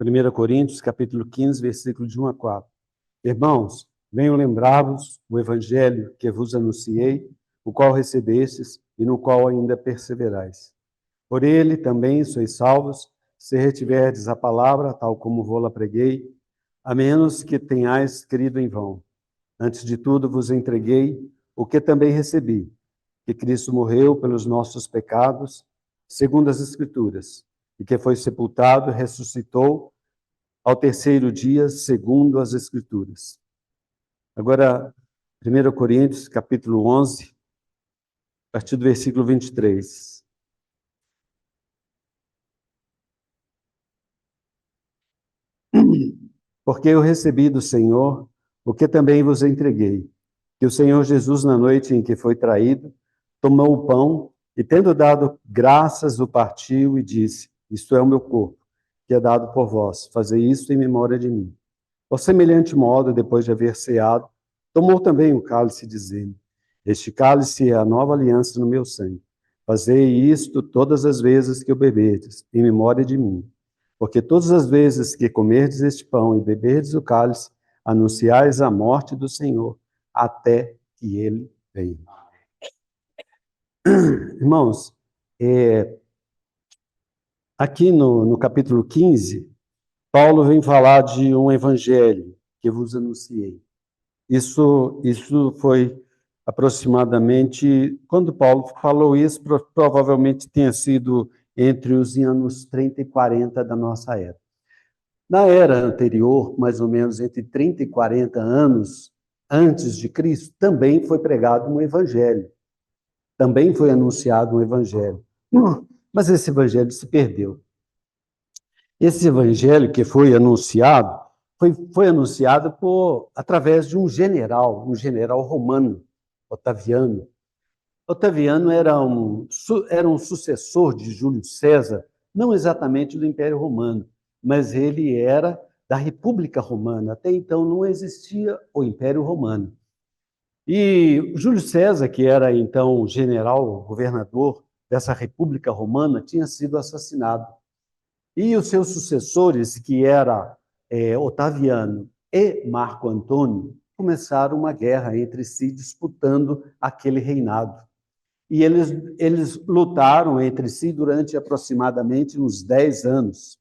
1 Coríntios, capítulo 15, versículo de 1 a 4. Irmãos, venho lembrar-vos o evangelho que vos anunciei, o qual recebestes e no qual ainda perseverais. Por ele também sois salvos, se retiverdes a palavra, tal como vou-la preguei, a menos que tenhais crido em vão. Antes de tudo vos entreguei o que também recebi, que Cristo morreu pelos nossos pecados, segundo as Escrituras, e que foi sepultado e ressuscitou ao terceiro dia, segundo as Escrituras. Agora, 1 Coríntios, capítulo 11, a partir do versículo 23. Porque eu recebi do Senhor o que também vos entreguei, que o Senhor Jesus, na noite em que foi traído, tomou o pão e, tendo dado graças, o partiu e disse: Isto é o meu corpo, que é dado por vós. Fazei isto em memória de mim. Por semelhante modo, depois de haver ceado, tomou também o cálice, dizendo: Este cálice é a nova aliança no meu sangue. Fazei isto todas as vezes que o beberdes, em memória de mim. Porque todas as vezes que comerdes este pão e beberdes o cálice, anunciais a morte do Senhor, até que ele venha. Irmãos, aqui no capítulo 15, Paulo vem falar de um evangelho que vos anunciei. Isso foi aproximadamente, quando Paulo falou isso, provavelmente tenha sido entre os anos 30 e 40 da nossa era. Na era anterior, mais ou menos entre 30 e 40 anos antes de Cristo, também foi pregado um evangelho. Também foi anunciado um evangelho. Mas esse evangelho se perdeu. Esse evangelho que foi anunciado, foi anunciado através de um general romano, Otaviano. Otaviano era um sucessor de Júlio César, não exatamente do Império Romano, mas ele era da República Romana. Até então não existia o Império Romano. E Júlio César, que era então general, governador dessa República Romana, tinha sido assassinado. E os seus sucessores, que era Otaviano e Marco Antônio, começaram uma guerra entre si, disputando aquele reinado. E eles lutaram entre si durante aproximadamente uns 10 anos.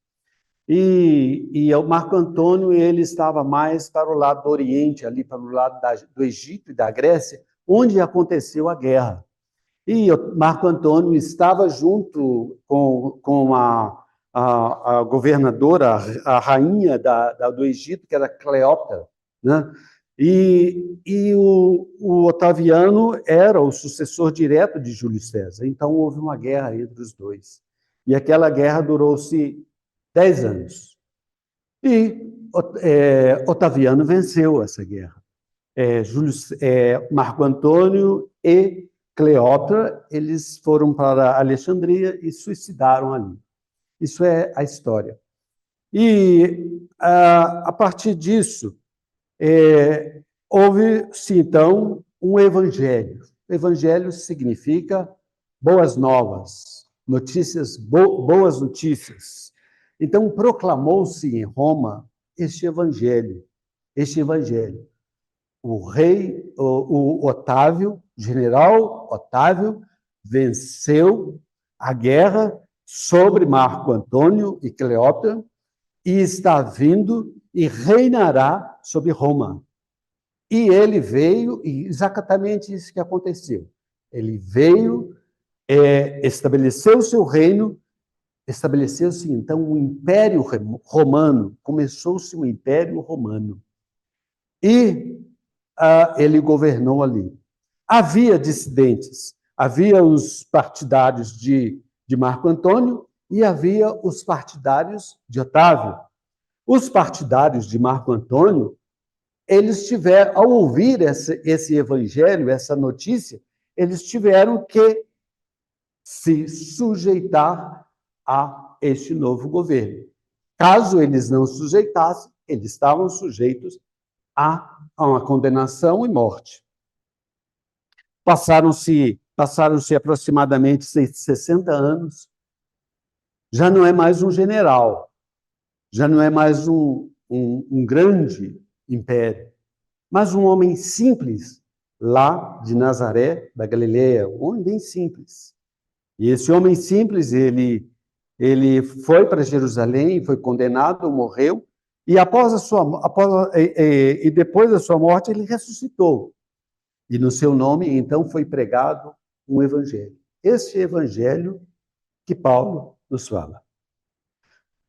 E o Marco Antônio, ele estava mais para o lado do Oriente, ali para o lado do Egito e da Grécia, onde aconteceu a guerra. E o Marco Antônio estava junto com a governadora, a rainha do Egito, que era Cleópatra, né? E o Otaviano era o sucessor direto de Júlio César. Então, houve uma guerra entre os dois. E aquela guerra durou-se 10 anos. E Otaviano venceu essa guerra. Marco Antônio e Cleópatra, eles foram para Alexandria e suicidaram ali. Isso é a história. E, a partir disso, houve-se, então, um evangelho. Evangelho significa boas novas, notícias, boas notícias. Então, proclamou-se em Roma este evangelho. O rei, o Otávio, general Otávio, venceu a guerra sobre Marco Antônio e Cleópatra e está vindo e reinará sobre Roma. E ele veio, e exatamente isso que aconteceu. Ele veio, estabeleceu o seu reino, estabeleceu-se então o Império Romano, começou-se o Império Romano. E ele governou ali. Havia dissidentes, havia os partidários de Marco Antônio e havia os partidários de Otávio. Os partidários de Marco Antônio, eles tiveram, ao ouvir esse evangelho, essa notícia, eles tiveram que se sujeitar a este novo governo. Caso eles não sujeitassem, eles estavam sujeitos a uma condenação e morte. Passaram-se aproximadamente 60 anos. Já não é mais um general. Já não é mais um grande império, mas um homem simples, lá de Nazaré, da Galileia, um homem bem simples. E esse homem simples, ele foi para Jerusalém, foi condenado, morreu, e depois da sua morte ele ressuscitou. E no seu nome, então, foi pregado um evangelho. Esse evangelho que Paulo nos fala.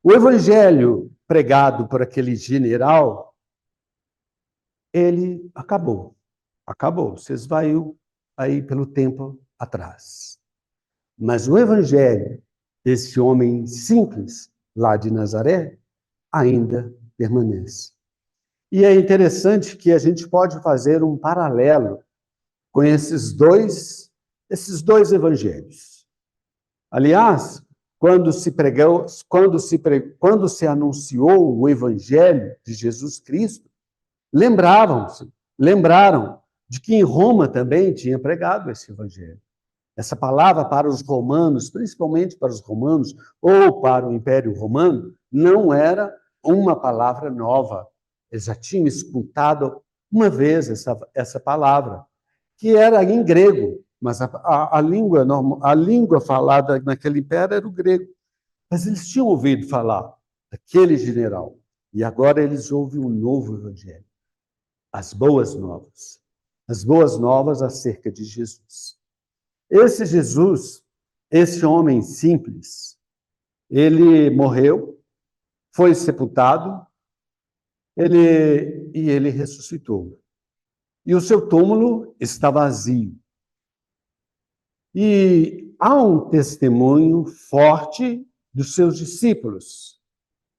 O evangelho pregado por aquele general, ele acabou. Acabou. Se esvaiu aí pelo tempo atrás. Mas o evangelho desse homem simples, lá de Nazaré, ainda permanece. E é interessante que a gente pode fazer um paralelo com esses dois evangelhos. Aliás, quando se anunciou o evangelho de Jesus Cristo, lembraram de que em Roma também tinha pregado esse evangelho. Essa palavra para os romanos, principalmente para os romanos, ou para o Império Romano, não era uma palavra nova. Eles já tinham escutado uma vez essa palavra, que era em grego, mas a língua falada naquele império era o grego. Mas eles tinham ouvido falar daquele general, e agora eles ouvem um novo evangelho, as boas novas acerca de Jesus. Esse Jesus, esse homem simples, ele morreu, foi sepultado, e ele ressuscitou. E o seu túmulo está vazio. E há um testemunho forte dos seus discípulos,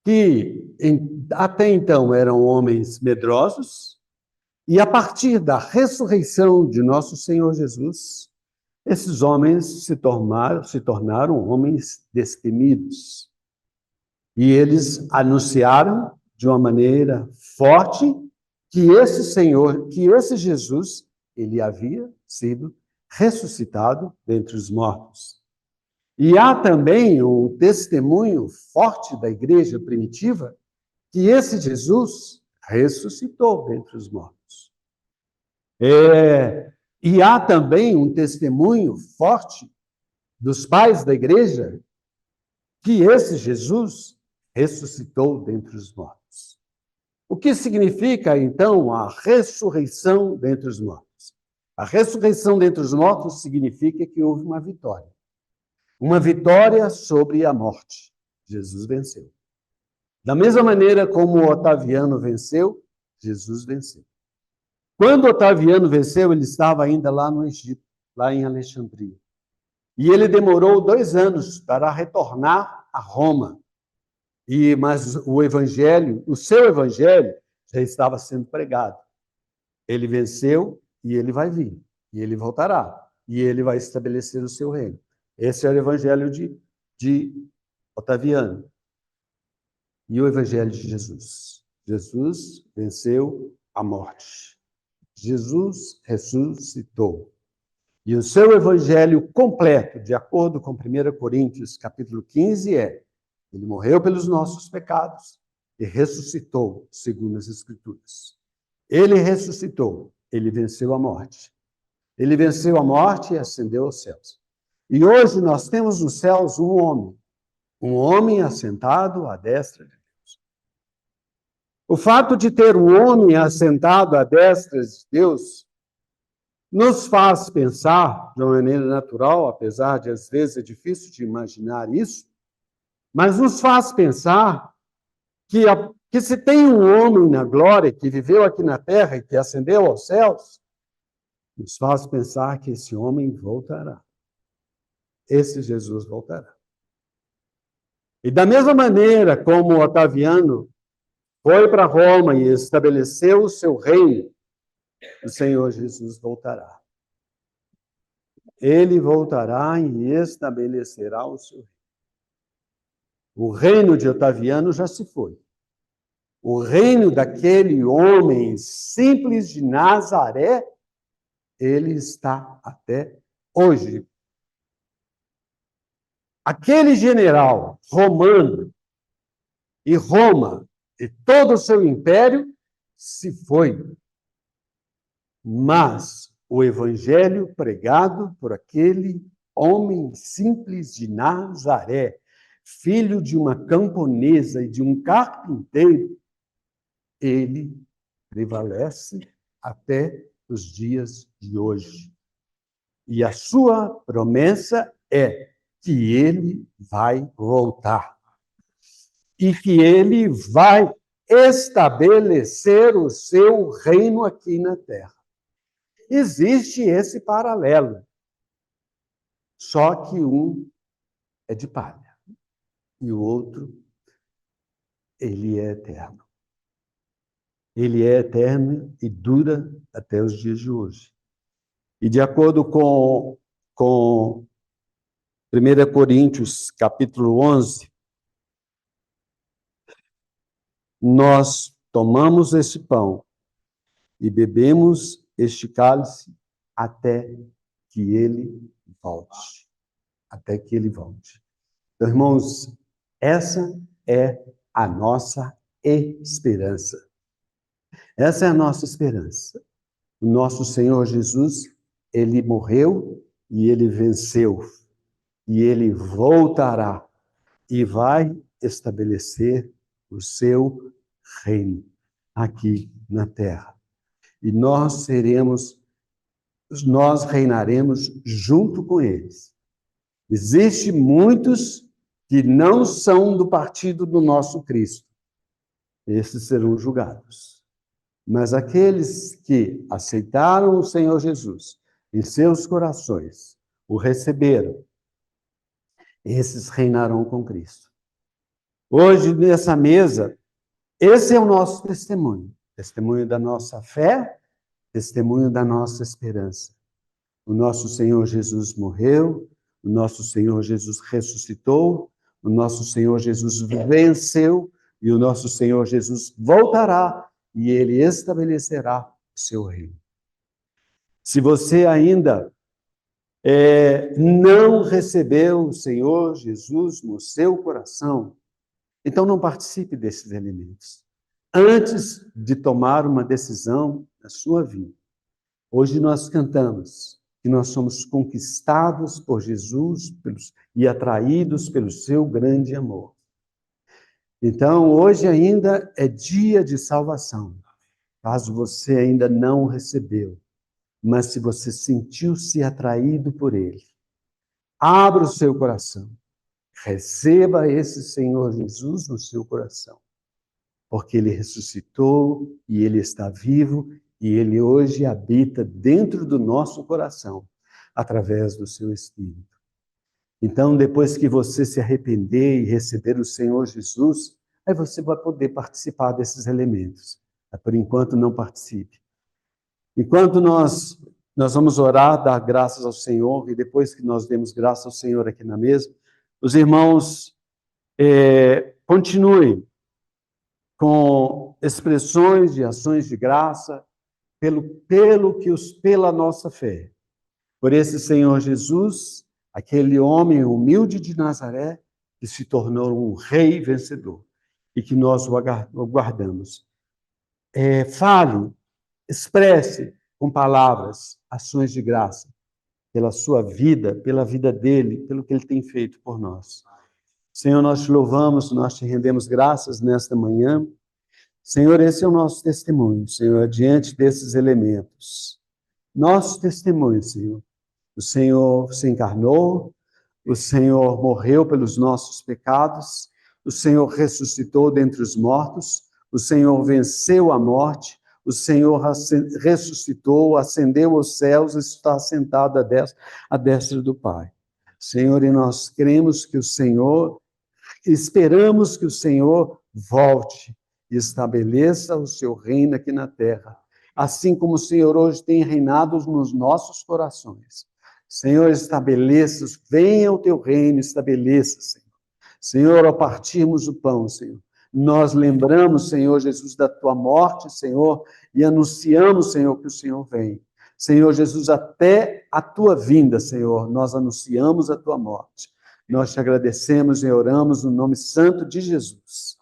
que até então eram homens medrosos, e a partir da ressurreição de nosso Senhor Jesus, esses homens se tornaram homens destemidos. E eles anunciaram de uma maneira forte que esse Jesus, ele havia sido ressuscitado dentre os mortos. E há também um testemunho forte da igreja primitiva que esse Jesus ressuscitou dentre os mortos. E há também um testemunho forte dos pais da igreja que esse Jesus ressuscitou dentre os mortos. O que significa, então, a ressurreição dentre os mortos? A ressurreição dentre os mortos significa que houve uma vitória. Uma vitória sobre a morte. Jesus venceu. Da mesma maneira como Otaviano venceu, Jesus venceu. Quando Otaviano venceu, ele estava ainda lá no Egito, lá em Alexandria. E ele demorou 2 anos para retornar a Roma. Mas o seu evangelho, já estava sendo pregado. Ele venceu e ele vai vir. E ele voltará. E ele vai estabelecer o seu reino. Esse é o evangelho de Otaviano. E o evangelho de Jesus. Jesus venceu a morte. Jesus ressuscitou. E o seu evangelho completo, de acordo com 1 Coríntios, capítulo 15, ele morreu pelos nossos pecados e ressuscitou, segundo as Escrituras. Ele ressuscitou, ele venceu a morte. Ele venceu a morte e ascendeu aos céus. E hoje nós temos nos céus um homem assentado à destra de Deus. O fato de ter um homem assentado à destra de Deus nos faz pensar, de uma maneira natural, apesar de às vezes é difícil de imaginar isso, mas nos faz pensar que se tem um homem na glória que viveu aqui na terra e que ascendeu aos céus, nos faz pensar que esse homem voltará. Esse Jesus voltará. E da mesma maneira como Otaviano foi para Roma e estabeleceu o seu reino, o Senhor Jesus voltará. Ele voltará e estabelecerá o seu reino. O reino de Otaviano já se foi. O reino daquele homem simples de Nazaré, ele está até hoje. Aquele general romano e Roma e todo o seu império se foi. Mas o evangelho pregado por aquele homem simples de Nazaré, filho de uma camponesa e de um carpinteiro, ele prevalece até os dias de hoje. E a sua promessa é que ele vai voltar e que ele vai estabelecer o seu reino aqui na terra. Existe esse paralelo, só que um é de palha e o outro, ele é eterno. Ele é eterno e dura até os dias de hoje. E de acordo com 1 Coríntios, capítulo 11, nós tomamos esse pão e bebemos este cálice até que ele volte. Até que ele volte. Então, irmãos, essa é a nossa esperança. Essa é a nossa esperança. O nosso Senhor Jesus, ele morreu e ele venceu. E ele voltará e vai estabelecer o seu reino aqui na terra. E nós reinaremos junto com eles. Existem muitos que não são do partido do nosso Cristo. Esses serão julgados. Mas aqueles que aceitaram o Senhor Jesus em seus corações, o receberam, esses reinarão com Cristo. Hoje, nessa mesa, esse é o nosso testemunho. Testemunho da nossa fé, testemunho da nossa esperança. O nosso Senhor Jesus morreu, o nosso Senhor Jesus ressuscitou, o nosso Senhor Jesus venceu e o nosso Senhor Jesus voltará e ele estabelecerá o seu reino. Se você ainda não recebeu o Senhor Jesus no seu coração, então não participe desses elementos. Antes de tomar uma decisão na sua vida. Hoje nós cantamos que nós somos conquistados por Jesus e atraídos pelo seu grande amor. Então, hoje ainda é dia de salvação, caso você ainda não recebeu, mas se você sentiu-se atraído por ele, abra o seu coração, receba esse Senhor Jesus no seu coração, porque ele ressuscitou e ele está vivo e ele hoje habita dentro do nosso coração, através do seu Espírito. Então, depois que você se arrepender e receber o Senhor Jesus, aí você vai poder participar desses elementos. Mas, por enquanto, não participe. Enquanto nós vamos orar, dar graças ao Senhor, e depois que nós demos graças ao Senhor aqui na mesa, os irmãos continuem com expressões de ações de graça, pela nossa fé. Por esse Senhor Jesus, aquele homem humilde de Nazaré, que se tornou um rei vencedor, e que nós o aguardamos. Fale, expresse com palavras, ações de graça, pela sua vida, pela vida dele, pelo que ele tem feito por nós. Senhor, nós te louvamos, nós te rendemos graças nesta manhã. Senhor, esse é o nosso testemunho, Senhor, diante desses elementos. Nosso testemunho, Senhor. O Senhor se encarnou, o Senhor morreu pelos nossos pecados, o Senhor ressuscitou dentre os mortos, o Senhor venceu a morte, o Senhor ressuscitou, ascendeu aos céus e está sentado à destra do Pai. Senhor, e nós cremos que o Senhor, esperamos que o Senhor volte e estabeleça o seu reino aqui na terra, assim como o Senhor hoje tem reinado nos nossos corações. Senhor, estabeleça, venha o teu reino, estabeleça, Senhor. Senhor, ao partirmos o pão, Senhor, nós lembramos, Senhor Jesus, da tua morte, Senhor, e anunciamos, Senhor, que o Senhor vem. Senhor Jesus, até a tua vinda, Senhor, nós anunciamos a tua morte. Nós te agradecemos e oramos no nome santo de Jesus.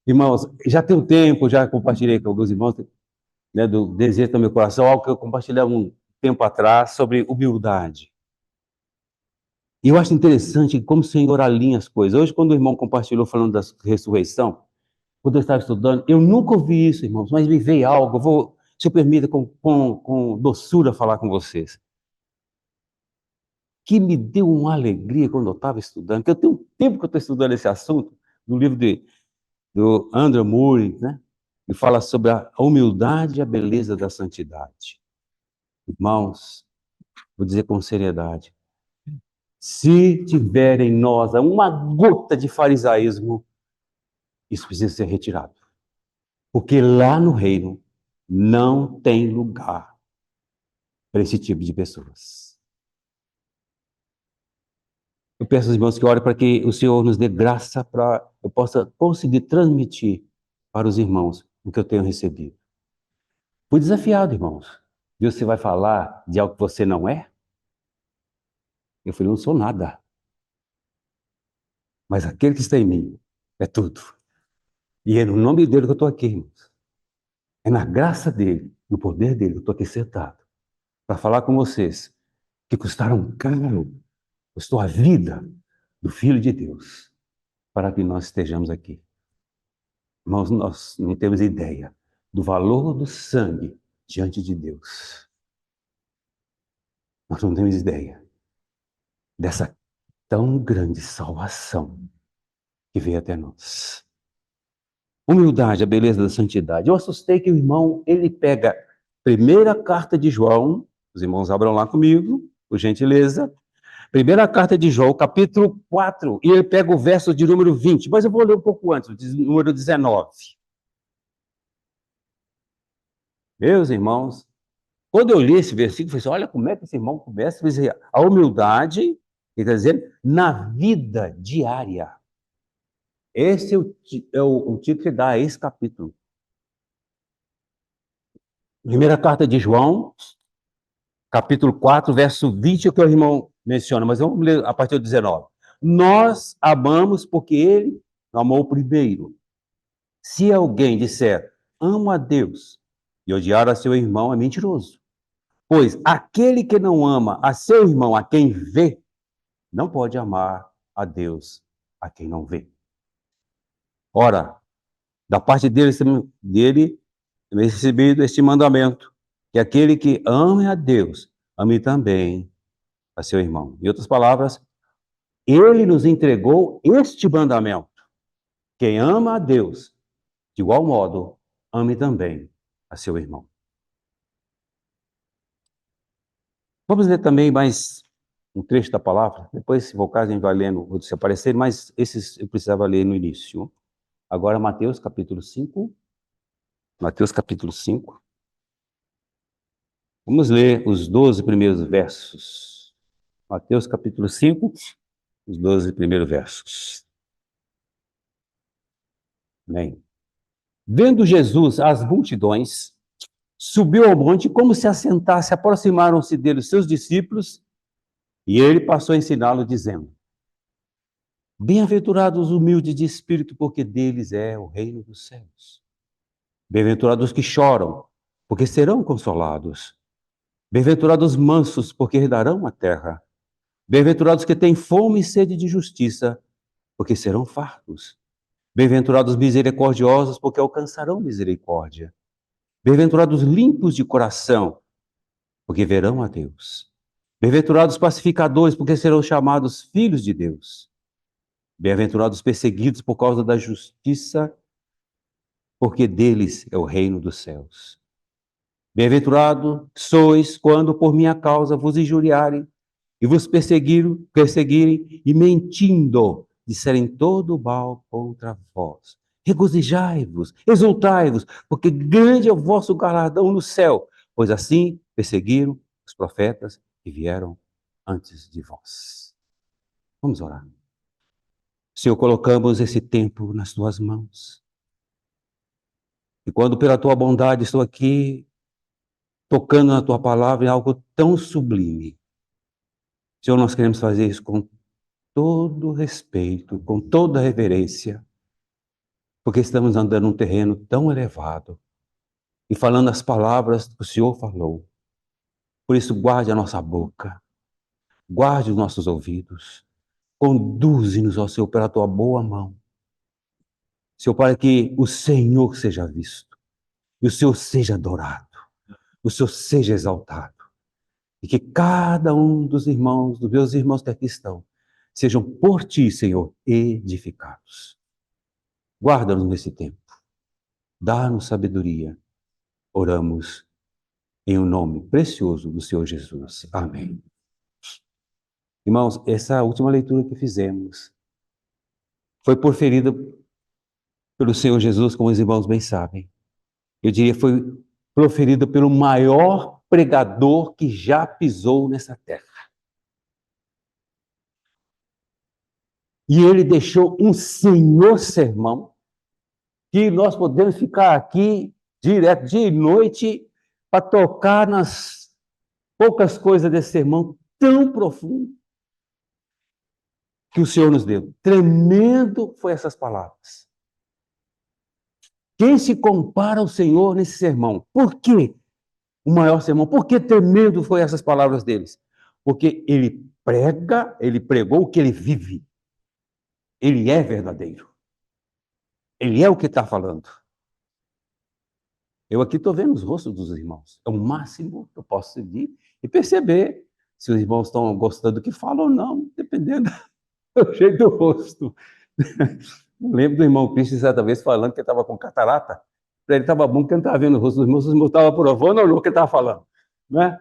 Irmãos, já tem um tempo, já compartilhei com alguns irmãos, né, do desejo do meu coração, algo que eu compartilhei há um tempo atrás sobre humildade. E eu acho interessante como o Senhor alinha as coisas. Hoje, quando o irmão compartilhou falando da ressurreição, quando eu estava estudando, eu nunca ouvi isso, irmãos, mas me veio algo, eu vou, se eu permita, com doçura falar com vocês, que me deu uma alegria quando eu estava estudando, que eu tenho um tempo que eu estou estudando esse assunto, no livro do Andrew Murray, né? E fala sobre a humildade e a beleza da santidade. Irmãos, vou dizer com seriedade, se tiver em nós uma gota de farisaísmo, isso precisa ser retirado. Porque lá no reino não tem lugar para esse tipo de pessoas. Eu peço aos irmãos que orem para que o Senhor nos dê graça para eu possa conseguir transmitir para os irmãos o que eu tenho recebido. Fui desafiado, irmãos. E você vai falar de algo que você não é? Eu falei, não sou nada. Mas aquele que está em mim é tudo. E é no nome dele que eu estou aqui, irmãos. É na graça dele, no poder dele que eu estou aqui sentado. Para falar com vocês que custaram caro, custou a vida do Filho de Deus para que nós estejamos aqui. Irmãos, nós não temos ideia do valor do sangue diante de Deus. Nós não temos ideia dessa tão grande salvação que veio até nós. Humildade, a beleza da santidade. Eu assustei que o irmão, ele pega a primeira carta de João, os irmãos abram lá comigo, por gentileza. Primeira carta de João, capítulo 4, e ele pega o verso de número 20, mas eu vou ler um pouco antes, número 19. Meus irmãos, quando eu li esse versículo, eu falei assim, olha como é que esse irmão começa a dizer a humildade, ele está dizendo, na vida diária. Esse é o título que dá a esse capítulo. Primeira carta de João, capítulo 4, verso 20, é o que o irmão menciona, mas vamos ler a partir do 19. Nós amamos porque ele amou primeiro. Se alguém disser, amo a Deus, e odiar a seu irmão, é mentiroso. Pois aquele que não ama a seu irmão, a quem vê, não pode amar a Deus, a quem não vê. Ora, da parte dele recebido este mandamento, que aquele que ama a Deus, ame também a seu irmão. Em outras palavras, ele nos entregou este mandamento. Quem ama a Deus, de igual modo, ame também a seu irmão. Vamos ler também mais um trecho da palavra. Depois, se for o caso, a gente vai lendo outros se aparecerem, mas esses eu precisava ler no início. Agora, Mateus capítulo 5. Mateus capítulo 5. Vamos ler os 12 primeiros versos. Mateus capítulo 5, os 12 primeiros versos. Amém. Vendo Jesus as multidões, subiu ao monte, como se assentasse, aproximaram-se dele os seus discípulos, e ele passou a ensiná-lo, dizendo, bem-aventurados os humildes de espírito, porque deles é o reino dos céus. Bem-aventurados os que choram, porque serão consolados. Bem-aventurados os mansos, porque herdarão a terra. Bem-aventurados que têm fome e sede de justiça, porque serão fartos. Bem-aventurados os misericordiosos, porque alcançarão misericórdia. Bem-aventurados os limpos de coração, porque verão a Deus. Bem-aventurados os pacificadores, porque serão chamados filhos de Deus. Bem-aventurados os perseguidos por causa da justiça, porque deles é o reino dos céus. Bem-aventurado sois quando por minha causa vos injuriarem e vos perseguirem e mentindo disserem todo mal contra vós. Regozijai-vos, exultai-vos, porque grande é o vosso galardão no céu, pois assim perseguiram os profetas que vieram antes de vós. Vamos orar. Senhor, colocamos esse tempo nas tuas mãos. E quando pela tua bondade estou aqui, tocando na tua palavra em algo tão sublime, Senhor, nós queremos fazer isso com todo respeito, com toda reverência, porque estamos andando num terreno tão elevado e falando as palavras que o Senhor falou. Por isso, guarde a nossa boca, guarde os nossos ouvidos, conduze-nos ao Senhor pela tua boa mão. Senhor, para que o Senhor seja visto e o Senhor seja adorado, o Senhor seja exaltado. E que cada um dos irmãos, dos meus irmãos que aqui estão, sejam por ti, Senhor, edificados. Guarda-nos nesse tempo. Dá-nos sabedoria. Oramos em um nome precioso do Senhor Jesus. Amém. Irmãos, essa última leitura que fizemos foi proferida pelo Senhor Jesus, como os irmãos bem sabem. Eu diria que foi proferida pelo maior pregador que já pisou nessa terra. E ele deixou um senhor sermão que nós podemos ficar aqui direto, dia e noite, para tocar nas poucas coisas desse sermão tão profundo que o Senhor nos deu. Tremendo foi essas palavras. Quem se compara ao Senhor nesse sermão? Por quê o maior sermão? Por que tremendo foi essas palavras deles? Porque ele pregou o que ele vive. Ele é verdadeiro. Ele é o que está falando. Eu aqui estou vendo os rostos dos irmãos. É o máximo que eu posso seguir e perceber se os irmãos estão gostando do que falam ou não, dependendo do jeito do rosto. Eu lembro do irmão Cristo certa vez falando que ele estava com catarata. Para ele estava bom porque ele não estava vendo o rosto dos irmãos, os irmãos estavam provando ou não o que ele estava falando. Né?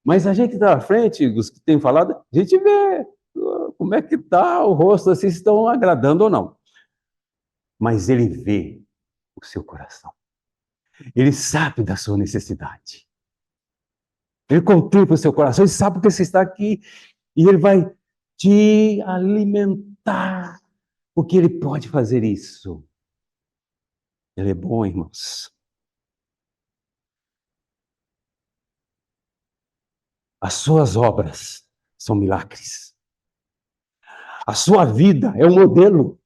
Mas a gente está à frente, os que têm falado, a gente vê como é que está o rosto, se estão agradando ou não. Mas ele vê o seu coração. Ele sabe da sua necessidade. Ele contempla o seu coração, ele sabe que você está aqui e ele vai te alimentar, porque ele pode fazer isso. Ele é bom, irmãos. As suas obras são milagres. A sua vida é um modelo.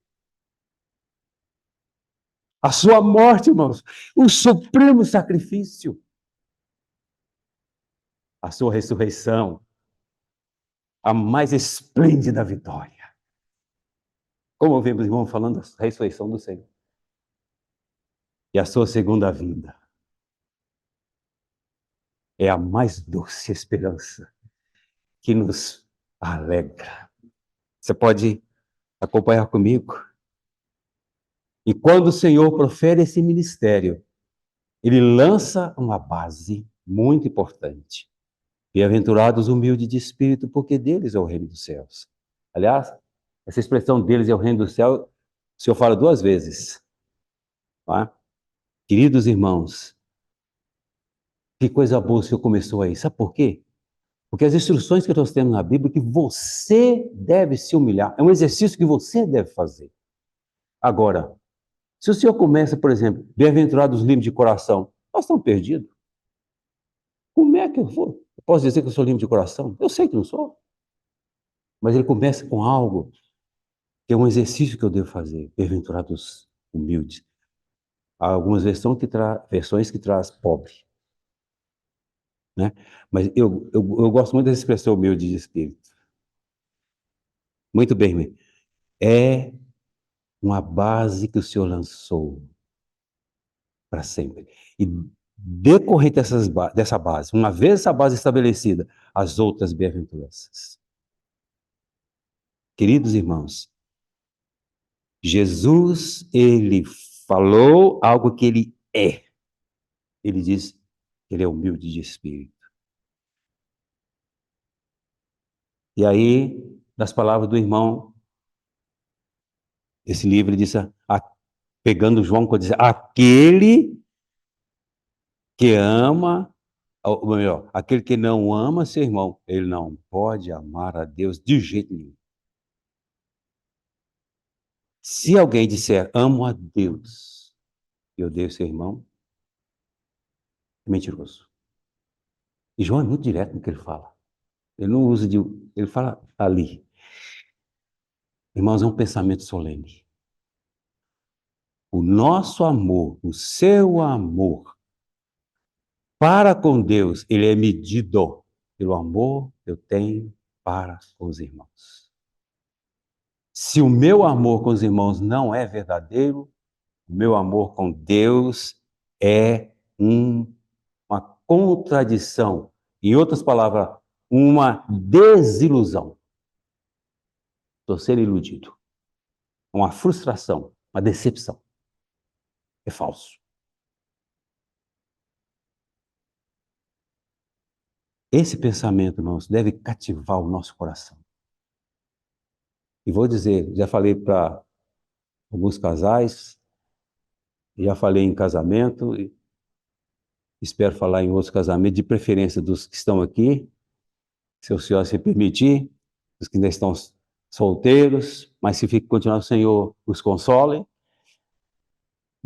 A sua morte, irmãos, o supremo sacrifício. A sua ressurreição, a mais esplêndida vitória. Como ouvimos, irmão, falando da ressurreição do Senhor. E a sua segunda vinda é a mais doce esperança que nos alegra. Você pode acompanhar comigo? E quando o Senhor profere esse ministério, ele lança uma base muito importante. Bem-aventurados humildes de espírito, porque deles é o reino dos céus. Aliás, essa expressão deles é o reino do céu, o Senhor fala duas vezes. Tá? Queridos irmãos, que coisa boa o Senhor começou aí. Sabe por quê? Porque as instruções que nós temos na Bíblia é que você deve se humilhar. É um exercício que você deve fazer. Agora, se o Senhor começa, por exemplo, bem-aventurados os limpos de coração, nós estamos perdidos. Como é que eu vou? Eu posso dizer que eu sou limpo de coração? Eu sei que não sou. Mas ele começa com algo que é um exercício que eu devo fazer. Bem-aventurados humildes. Há algumas versões que traz pobre. Né? Mas eu gosto muito dessa expressão humilde de espírito. Muito bem, meu. É uma base que o Senhor lançou para sempre. E decorrente dessa base, uma vez essa base estabelecida, as outras bem-aventuranças. Queridos irmãos, Jesus, ele falou algo que ele é. Ele diz que ele é humilde de espírito. E aí, nas palavras do irmão, esse livro ele diz, pegando João, quando diz, aquele que ama, ou melhor, aquele que não ama seu irmão, ele não pode amar a Deus de jeito nenhum. Se alguém disser, amo a Deus, e odeio seu irmão, é mentiroso. E João é muito direto no que ele fala. Ele não usa de... Ele fala ali. Irmãos, é um pensamento solene. o nosso amor, o seu amor para com Deus, ele é medido pelo amor que eu tenho para os irmãos. Se o meu amor com os irmãos não é verdadeiro, o meu amor com Deus é uma contradição. Em outras palavras, uma desilusão. Estou sendo iludido. Uma frustração, uma decepção. É falso. Esse pensamento, irmãos, deve cativar o nosso coração. E vou dizer, já falei para alguns casais, já falei em casamento, e espero falar em outros casamentos, de preferência dos que estão aqui, se o Senhor se permitir, os que ainda estão solteiros, mas se fique continuar o Senhor os console.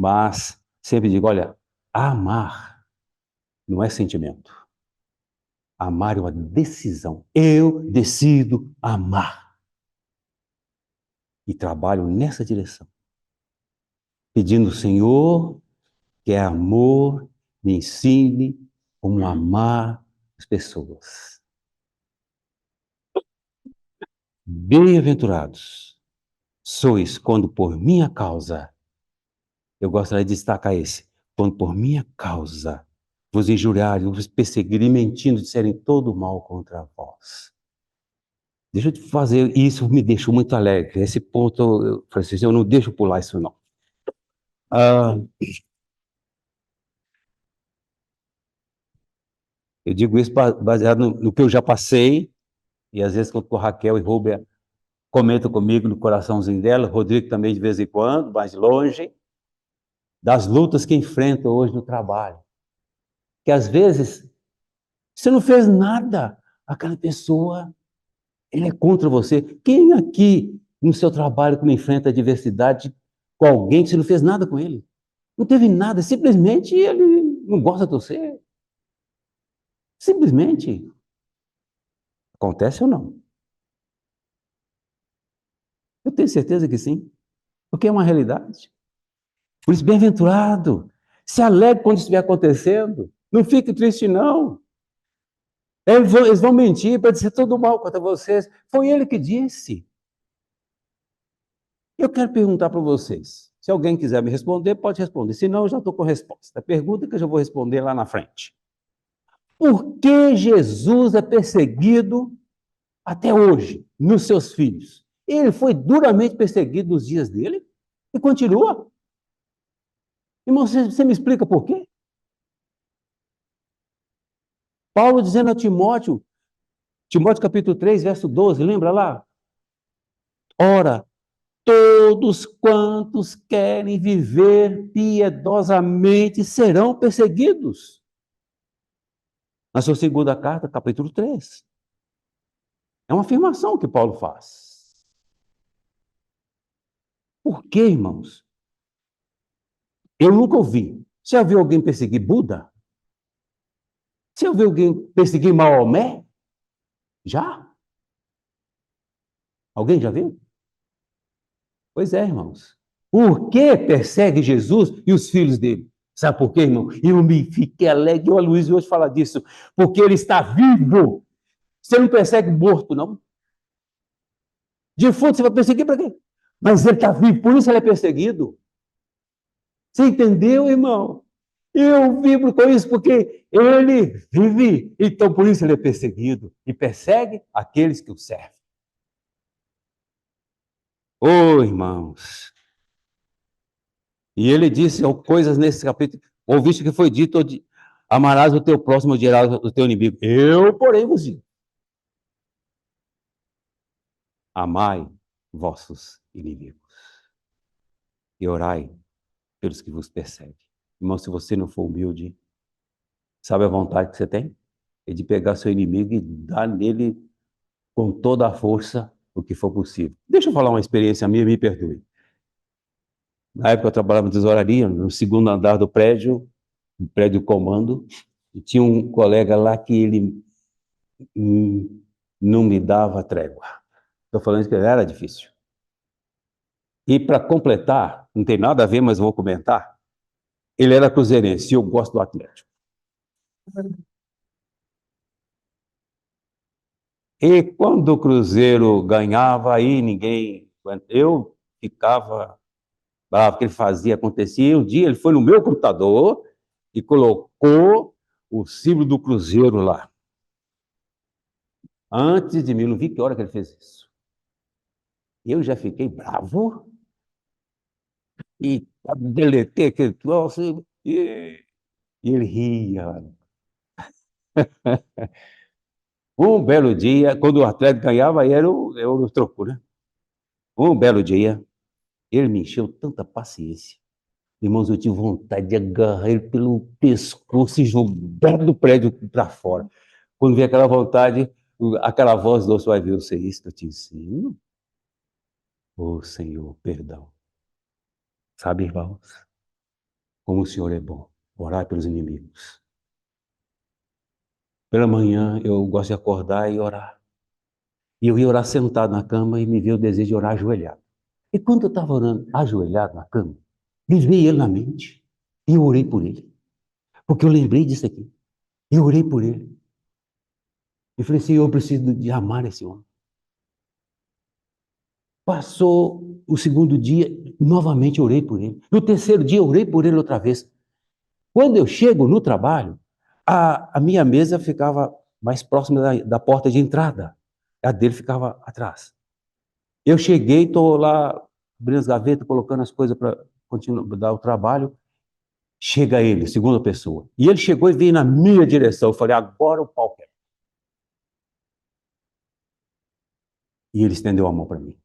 Mas sempre digo, olha, amar não é sentimento. Amar é uma decisão. Eu decido amar. E trabalho nessa direção. Pedindo ao Senhor, que é amor, me ensine como amar as pessoas. Bem-aventurados sois quando por minha causa, eu gostaria de destacar esse, quando por minha causa vos injuriarem, vos perseguirem, mentindo, disserem todo mal contra vós. Deixa eu te fazer, isso me deixa muito alegre. Esse ponto, eu falei assim, eu não deixo pular isso não. Eu digo isso baseado no que eu já passei, e às vezes quando a Raquel e Rúbia comentam comigo no coraçãozinho dela, Rodrigo também de vez em quando, mais longe, das lutas que enfrentam hoje no trabalho. Que às vezes, você não fez nada, aquela pessoa, ele é contra você. Quem aqui no seu trabalho, quando enfrenta adversidade com alguém que você não fez nada com ele? Não teve nada, simplesmente ele não gosta de você. Simplesmente. Acontece ou não? Eu tenho certeza que sim, porque é uma realidade. Por isso, bem-aventurado, se alegre quando isso estiver acontecendo, não fique triste não. Eles vão mentir para dizer tudo mal contra vocês. Foi ele que disse. Eu quero perguntar para vocês. Se alguém quiser me responder, pode responder. Se não, eu já estou com a resposta. A pergunta que eu já vou responder lá na frente. Por que Jesus é perseguido até hoje nos seus filhos? Ele foi duramente perseguido nos dias dele e continua. Irmão, você me explica por quê? Paulo dizendo a Timóteo, Timóteo capítulo 3, verso 12, lembra lá? Ora, todos quantos querem viver piedosamente serão perseguidos. Na sua segunda carta, capítulo 3. É uma afirmação que Paulo faz. Por quê, irmãos? Eu nunca ouvi. Você já viu alguém perseguir Buda? Você já viu alguém perseguir Maomé? Já? Alguém já viu? Pois é, irmãos. Por que persegue Jesus e os filhos dele? Sabe por quê, irmão? Eu me fiquei alegre, eu, a Luiz, hoje fala disso. Porque ele está vivo. Você não persegue morto, não. Defunto você vai perseguir para quê? Mas ele está vivo, por isso ele é perseguido. Você entendeu, irmão? Eu vibro com isso porque ele vive, então por isso ele é perseguido e persegue aqueles que o servem. Oh, irmãos. E ele disse coisas nesse capítulo, ouviste que foi dito, amarás o teu próximo, odiarás o teu inimigo. Eu, porém, vos digo, amai vossos inimigos e orai pelos que vos perseguem. Irmão, se você não for humilde, sabe a vontade que você tem? É de pegar seu inimigo e dar nele com toda a força o que for possível. Deixa eu falar uma experiência minha, me perdoe. Na época eu trabalhava em tesouraria, no segundo andar do prédio, no prédio comando, e tinha um colega lá que ele não me dava trégua. Estou falando que era difícil. E para completar, não tem nada a ver, mas vou comentar, ele era cruzeirense e eu gosto do Atlético. E quando o Cruzeiro ganhava, aí ninguém... Eu ficava bravo, porque ele fazia, acontecia. E um dia ele foi no meu computador e colocou o símbolo do Cruzeiro lá. Antes de mim, não vi que hora que ele fez isso. Eu já fiquei bravo e deletei aquele troço e ele ria. Um belo dia, quando o Atlético ganhava, aí era o troco, né? Um belo dia, ele me encheu tanta paciência. Irmãos, eu tive vontade de agarrar ele pelo pescoço e jogar do prédio para fora. Quando vi aquela vontade, aquela voz doce, vai ver, você isso que eu te ensino? Ô Senhor, perdão. Sabe, irmãos, como o Senhor é bom. Orar pelos inimigos. Pela manhã, eu gosto de acordar e orar. E eu ia orar sentado na cama e me veio o desejo de orar ajoelhado. E quando eu estava orando ajoelhado na cama, me veio ele na mente. E eu orei por ele. Porque eu lembrei disso aqui. E eu orei por ele. E falei assim, eu preciso de amar esse homem. Passou o segundo dia, novamente orei por ele. No terceiro dia, orei por ele outra vez. Quando eu chego no trabalho, a minha mesa ficava mais próxima da porta de entrada. A dele ficava atrás. Eu cheguei, estou lá abrindo as gavetas, colocando as coisas para continuar dar o trabalho. Chega ele, segunda pessoa. E ele chegou e veio na minha direção. Eu falei, agora o pau quebra. E ele estendeu a mão para mim.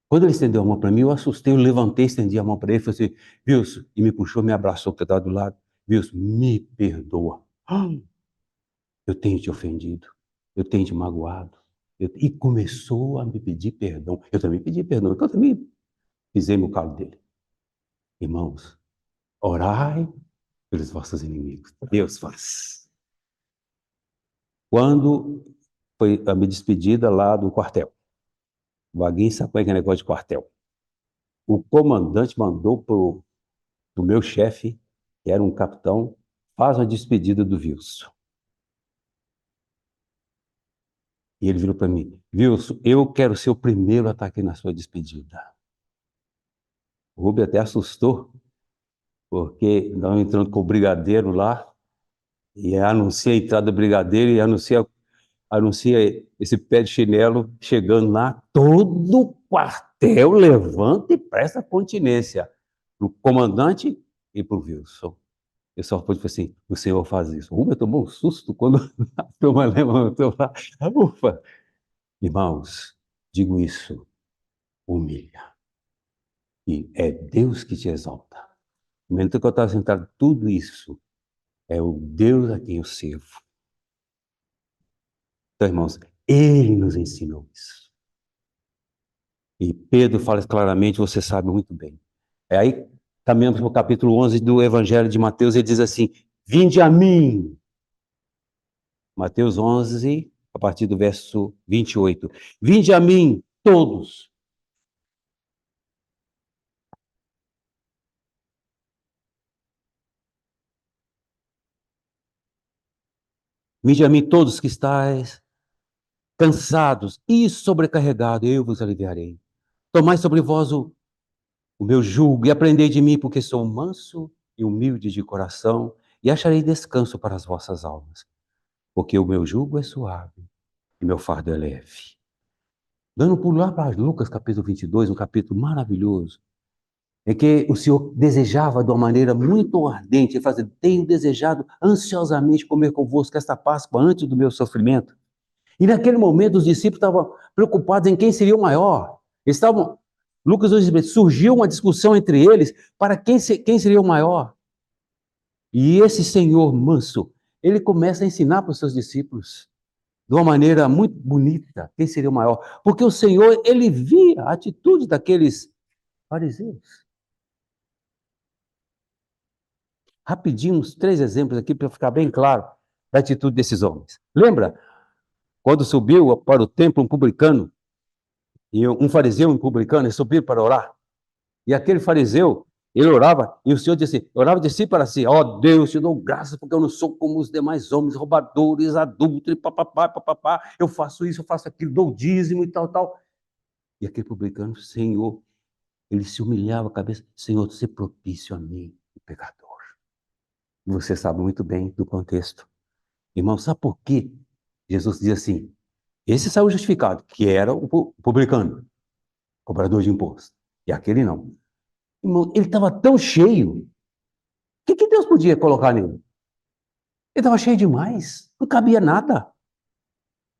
Quando ele estendeu a mão para mim, eu assustei, eu levantei, estendi a mão para ele e falei assim, Wilson, e me puxou, me abraçou, porque eu estava do lado. Wilson, me perdoa. Eu tenho te ofendido, eu tenho te magoado. E começou a me pedir perdão. Eu também pedi perdão, porque eu também pisei no calo dele. Irmãos, orai pelos vossos inimigos. Deus faz. Quando foi a minha despedida lá do quartel, o Vaguinho sabe como é que é negócio de quartel. O comandante mandou pro meu chefe, que era um capitão, faz uma despedida do Wilson. E ele virou para mim, Wilson, eu quero ser o primeiro a estar aqui na sua despedida. O Rubem até assustou, porque nós entrando com o brigadeiro lá, e anuncia a entrada do brigadeiro, e anuncia esse pé de chinelo chegando lá, todo o quartel levanta e presta continência para o comandante e para o Wilson. Eu só pude falar assim, o senhor faz isso. Eu tomou um susto quando a turma levantou lá. Ufa! Irmãos, digo isso, humilha. E é Deus que te exalta. No momento que eu estava sentado, tudo isso é o Deus a quem eu sirvo. Então, irmãos, Ele nos ensinou isso. E Pedro fala claramente, você sabe muito bem. Aí, caminhamos para o capítulo 11 do Evangelho de Mateus, ele diz assim, vinde a mim. Mateus 11, a partir do verso 28. Vinde a mim, todos. Vinde a mim, todos que estáis cansados e sobrecarregados, eu vos aliviarei. Tomai sobre vós o meu jugo e aprendei de mim, porque sou manso e humilde de coração, e acharei descanso para as vossas almas. Porque o meu jugo é suave e meu fardo é leve. Dando um pulo lá para Lucas capítulo 22, um capítulo maravilhoso, é que o Senhor desejava de uma maneira muito ardente, ele fazia, tenho desejado ansiosamente comer convosco esta Páscoa antes do meu sofrimento. E naquele momento os discípulos estavam preocupados em quem seria o maior. Eles estavam, Lucas 2, surgiu uma discussão entre eles para quem seria o maior. E esse Senhor manso, ele começa a ensinar para os seus discípulos de uma maneira muito bonita quem seria o maior. Porque o Senhor, ele via a atitude daqueles fariseus. Rapidinho, uns 3 exemplos aqui para ficar bem claro da atitude desses homens. Lembra? Quando subiu para o templo um publicano, E um fariseu e um publicano, eles subiram para orar. E aquele fariseu, ele orava, e o Senhor disse, orava de si para si, ó Deus, te dou graças, porque eu não sou como os demais homens, roubadores, adúlteros, papapá, papapá, eu faço isso, eu faço aquilo, dou dízimo e tal, tal. E aquele publicano, Senhor, ele se humilhava a cabeça, Senhor, se propício a mim, o pecador. Você sabe muito bem do contexto. Irmão, sabe por quê? Jesus diz assim, esse saiu justificado, que era o publicano, cobrador de imposto. E aquele não. Irmão, ele estava tão cheio. O que Deus podia colocar nele? Ele estava cheio demais. Não cabia nada.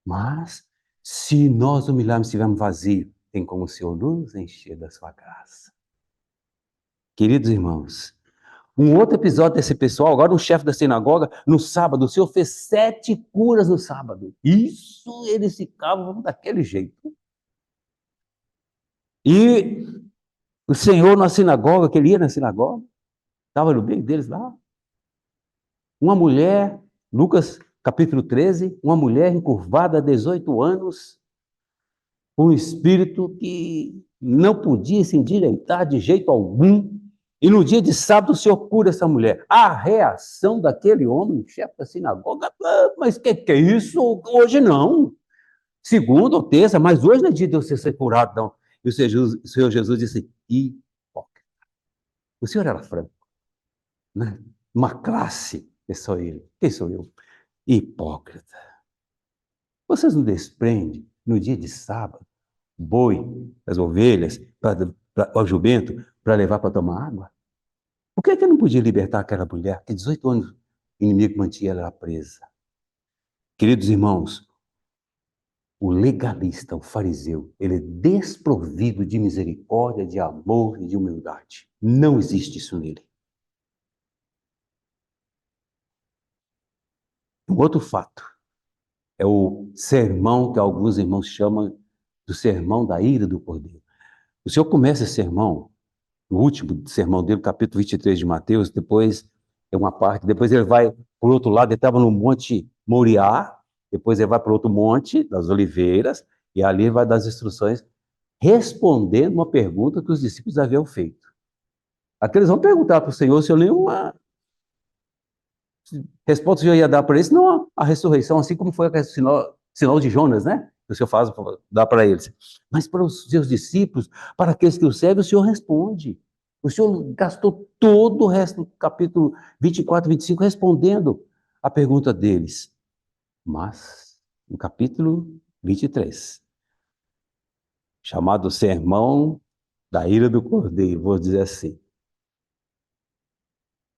Mas, se nós humilharmos e estivermos vazios, tem como o Senhor nos encher da sua graça. Queridos irmãos, um outro episódio desse pessoal, agora o chefe da sinagoga, no sábado, o Senhor fez 7 curas no sábado. Isso eles ficavam daquele jeito. E o Senhor na sinagoga, que ele ia na sinagoga, estava no meio deles lá. Uma mulher, Lucas capítulo 13, uma mulher encurvada há 18 anos, um espírito que não podia se endireitar de jeito algum. E no dia de sábado o Senhor cura essa mulher. A reação daquele homem, chefe da sinagoga, mas que é isso? Hoje não. Segunda ou terça, mas hoje não é dia de você ser curado, não. E o Senhor Jesus disse, hipócrita. O Senhor era franco, né? Uma classe, é só ele. Quem sou eu? Hipócrita. Vocês não desprendem, no dia de sábado, boi, as ovelhas, o jumento, para levar para tomar água? Por que não podia libertar aquela mulher que 18 anos o inimigo mantinha ela presa? Queridos irmãos, o legalista, o fariseu, ele é desprovido de misericórdia, de amor e de humildade. Não existe isso nele. Um outro fato é o sermão que alguns irmãos chamam do sermão da ira do Cordeiro. O Senhor começa esse sermão, o último sermão dele, capítulo 23 de Mateus, depois é uma parte, depois ele vai por outro lado, ele estava no Monte Moriá, depois ele vai para outro monte, das Oliveiras, e ali ele vai dar as instruções, respondendo uma pergunta que os discípulos haviam feito. Aqueles vão perguntar para o Senhor se eu nenhuma resposta eu ia dar para eles, não a ressurreição, assim como foi o sinal de Jonas, né? Que o Senhor dá para eles. Mas para os seus discípulos, para aqueles que o servem, o Senhor responde. O Senhor gastou todo o resto do capítulo 24, 25 respondendo a pergunta deles. Mas, no capítulo 23, chamado Sermão da Ira do Cordeiro, vou dizer assim.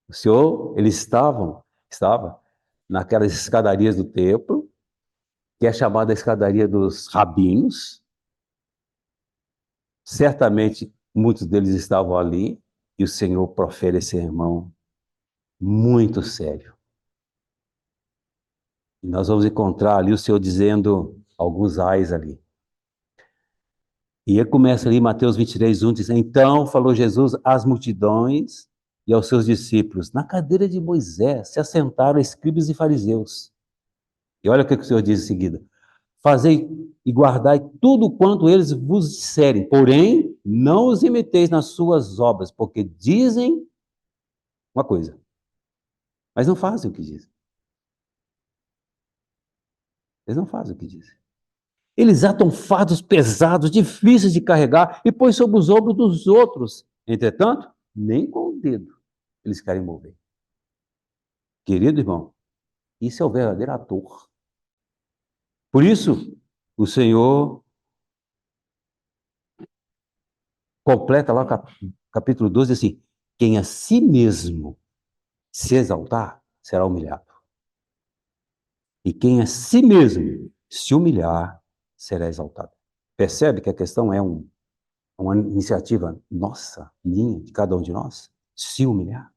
O Senhor, eles estava naquelas escadarias do templo, que é chamada escadaria dos rabinos. Certamente, muitos deles estavam ali, e o Senhor profere esse sermão muito sério. E nós vamos encontrar ali o Senhor dizendo alguns ais ali. E ele começa ali, Mateus 23, 1, diz, então falou Jesus às multidões e aos seus discípulos, na cadeira de Moisés se assentaram escribas e fariseus. E olha o que o Senhor diz em seguida. Fazei e guardai tudo quanto eles vos disserem, porém, não os imiteis nas suas obras, porque dizem uma coisa, mas não fazem o que dizem. Eles não fazem o que dizem. Eles atam fardos pesados, difíceis de carregar, e põem sobre os ombros dos outros. Entretanto, nem com o dedo eles querem mover. Querido irmão, isso é o verdadeiro ator. Por isso, o Senhor completa lá o capítulo 12, assim, quem a si mesmo se exaltar, será humilhado. E quem a si mesmo se humilhar, será exaltado. Percebe que a questão é uma iniciativa nossa, minha, de cada um de nós? Se humilhar.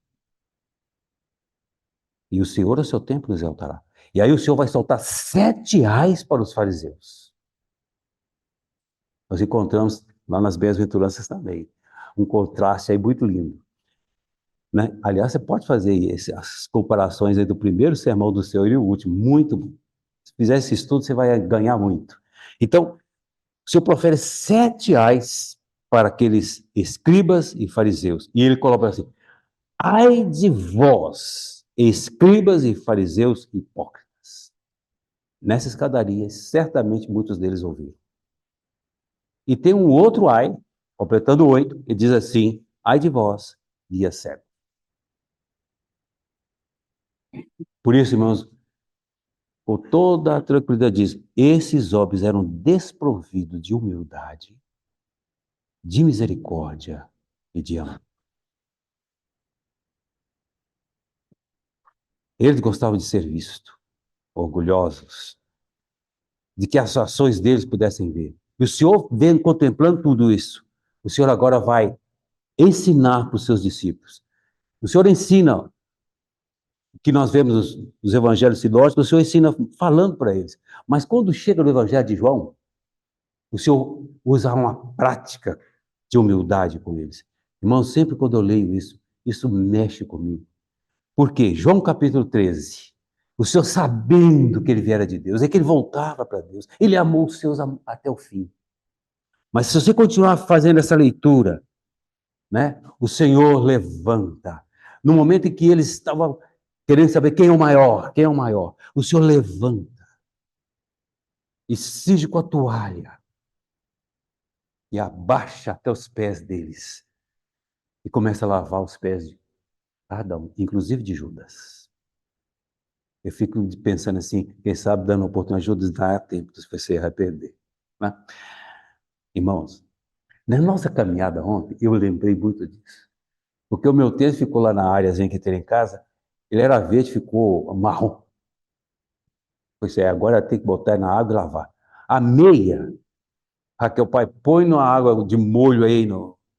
E o Senhor, ao seu tempo, nos exaltará. E aí o Senhor vai soltar 7 ais para os fariseus. Nós encontramos lá nas bem-aventuranças também um contraste aí muito lindo. Né? Aliás, você pode fazer as comparações aí do primeiro sermão do Senhor e o último, muito bom. Se fizer esse estudo, você vai ganhar muito. Então, O Senhor profere 7 ais para aqueles escribas e fariseus. E ele coloca assim: ai de vós, escribas e fariseus hipócritas. Nessa escadaria, certamente muitos deles ouviram. E tem um outro ai, completando 8, e diz assim: ai de vós, guias cegos. Por isso, irmãos, com toda a tranquilidade diz, esses homens eram desprovidos de humildade, de misericórdia e de amor. Eles gostavam de ser vistos, orgulhosos, de que as ações deles pudessem ver. E o Senhor, vendo, contemplando tudo isso, o Senhor agora vai ensinar para os seus discípulos. O Senhor ensina o que nós vemos nos evangelhos sinóticos, o Senhor ensina falando para eles. Mas quando chega no evangelho de João, o Senhor usa uma prática de humildade com eles. Irmãos, sempre quando eu leio isso, isso mexe comigo. Por quê? João capítulo 13. O Senhor sabendo que ele viera de Deus, é que ele voltava para Deus. Ele amou os seus até o fim. Mas se você continuar fazendo essa leitura, né, o Senhor levanta. No momento em que eles estavam querendo saber quem é o maior, o Senhor levanta e cinge com a toalha e abaixa até os pés deles e começa a lavar os pés de cada um, inclusive de Judas. Eu fico pensando assim, quem sabe dando oportunidade a Judas dá tempo de você arrepender. Né? Irmãos, na nossa caminhada ontem, eu lembrei muito disso. Porque o meu tênis ficou lá na áreazinha que tem em casa, ele era verde, ficou marrom. Pois é, agora tem que botar na água e lavar. A meia, Raquel, pai, põe na água de molho aí,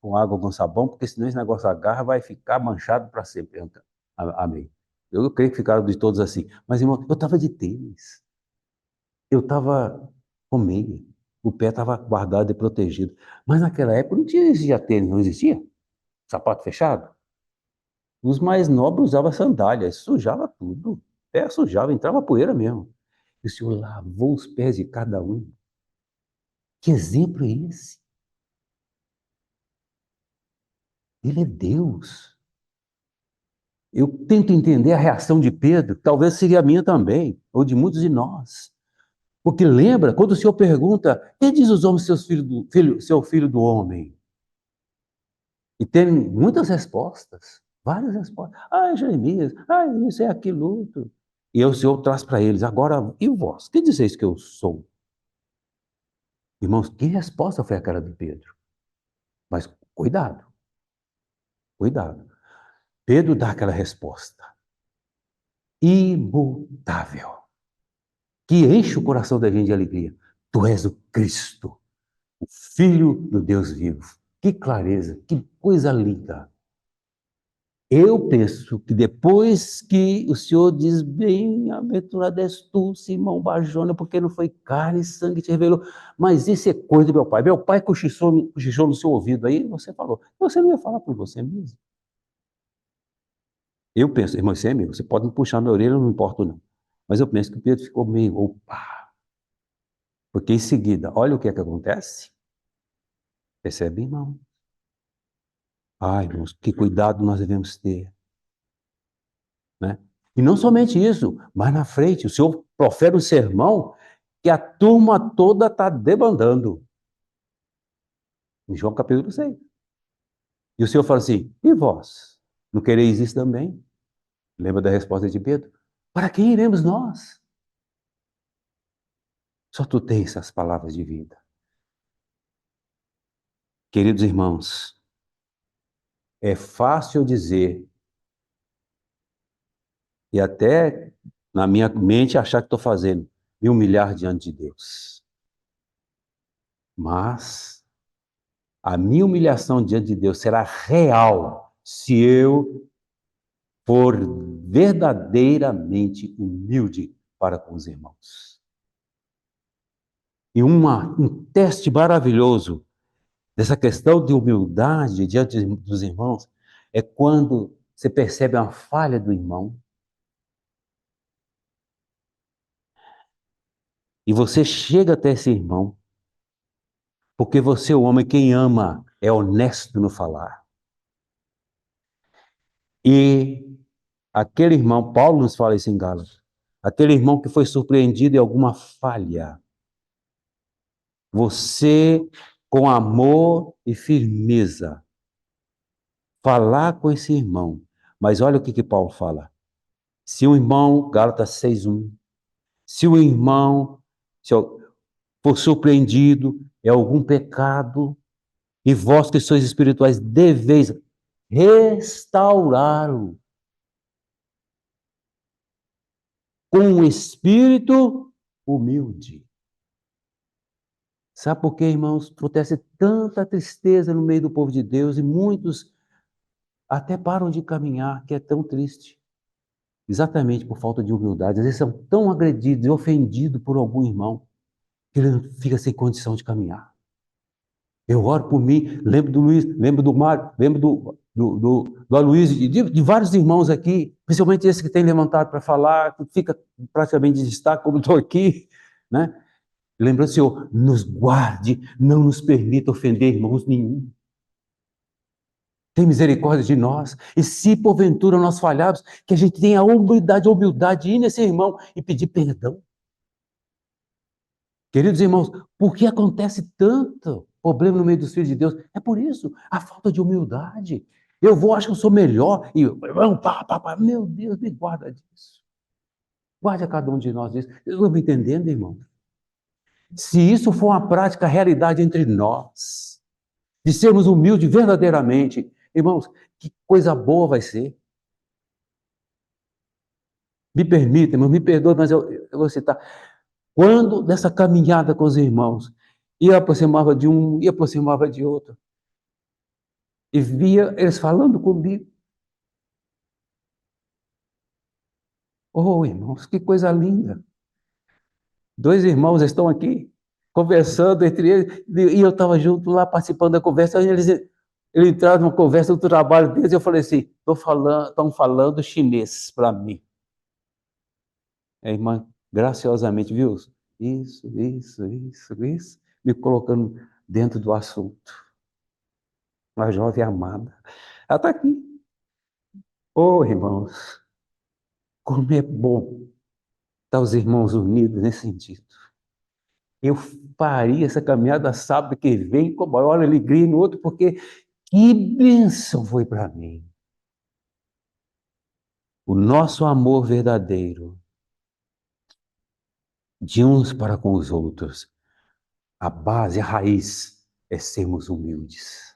com água com sabão, porque senão esse negócio agarra, vai ficar manchado para sempre a meia. Eu creio que ficaram de todos assim. Mas, irmão, eu estava de tênis. Eu estava com meia. O pé estava guardado e protegido. Mas naquela época não existia tênis, não existia? Sapato fechado? Os mais nobres usavam sandálias, sujava tudo. O pé sujava, entrava poeira mesmo. E o Senhor lavou os pés de cada um. Que exemplo é esse? Ele é Deus. Eu tento entender a reação de Pedro, talvez seria a minha também, ou de muitos de nós. Porque lembra, quando o Senhor pergunta, quem diz os homens seu filho do homem? E tem muitas respostas, várias respostas. Ah, é Jeremias, ah, isso é aquilo outro. E o Senhor traz para eles, agora, e vós? Que dizeis que eu sou? Irmãos, que resposta foi aquela de Pedro? Mas cuidado, cuidado. Pedro dá aquela resposta imutável, que enche o coração da gente de alegria. Tu és o Cristo, o Filho do Deus vivo. Que clareza, que coisa linda. Eu penso que depois que o Senhor diz, bem-aventurado és tu, Simão Barjona, porque não foi carne e sangue que te revelou, mas isso é coisa do meu pai. Meu pai cochichou no seu ouvido aí, você falou. Você não ia falar por você mesmo. Eu penso, irmão, você é meu, você pode me puxar na orelha, eu não me importo não. Mas eu penso que Pedro ficou meio, opa. Porque em seguida, olha o que é que acontece. Percebe, irmão? Ai, irmãos, que cuidado nós devemos ter. Né? E não somente isso, mas na frente, o Senhor profere um sermão que a turma toda está debandando. Em João capítulo 6. E o Senhor fala assim, e vós? Não quereis isso também? Lembra da resposta de Pedro? Para quem iremos nós? Só tu tens essas palavras de vida. Queridos irmãos, é fácil dizer, e até na minha mente achar que estou fazendo, me humilhar diante de Deus. Mas a minha humilhação diante de Deus será real se eu for verdadeiramente humilde para com os irmãos. E um teste maravilhoso dessa questão de humildade diante dos irmãos é quando você percebe uma falha do irmão e você chega até esse irmão Porque você, o homem, quem ama, é honesto no falar. E aquele irmão, Paulo nos fala isso em Gálatas, aquele irmão que foi surpreendido em alguma falha, você, com amor e firmeza, falar com esse irmão. Mas olha o que Paulo fala. Se o irmão, Gálatas 6:1, se o irmão for surpreendido em algum pecado, e vós que sois espirituais, deveis restaurá-lo com um espírito humilde. Sabe por quê, irmãos? Acontece tanta tristeza no meio do povo de Deus e muitos até param de caminhar, que é tão triste. Exatamente por falta de humildade. Às vezes são tão agredidos e ofendidos por algum irmão que ele fica sem condição de caminhar. Eu oro por mim, lembro do Luiz, lembro do Mário, lembro do Aloysio, de vários irmãos aqui, principalmente esse que tem levantado para falar, que fica praticamente de destaque, como estou aqui, né? Lembrando, Senhor, nos guarde, não nos permita ofender irmãos nenhum. Tem misericórdia de nós. E se porventura nós falharmos, que a gente tenha a humildade de ir nesse irmão e pedir perdão. Queridos irmãos, por que acontece tanto problema no meio dos filhos de Deus? É por isso, a falta de humildade. Eu vou, acho que eu sou melhor, e meu Deus, me guarda disso. Guarde a cada um de nós disso. Vocês estão me entendendo, irmão? Se isso for uma prática, realidade entre nós, de sermos humildes verdadeiramente, irmãos, que coisa boa vai ser. Me permita, irmão, me perdoe, mas eu vou citar. Quando, nessa caminhada com os irmãos, ia aproximava de um, ia aproximava de outro, e via eles falando comigo. Oh, irmãos, que coisa linda. Dois irmãos estão aqui, conversando entre eles, e eu estava junto lá, participando da conversa, e eles entraram numa conversa do trabalho deles, e eu falei assim, estão falando chinês para mim. A irmã, graciosamente, viu? Isso, me colocando dentro do assunto. Uma jovem amada. Ela está aqui. Oh, irmãos, como é bom estar os irmãos unidos nesse sentido. Eu faria essa caminhada sábado que vem com a maior alegria no outro, porque que bênção foi para mim. O nosso amor verdadeiro de uns para com os outros, a base, a raiz é sermos humildes.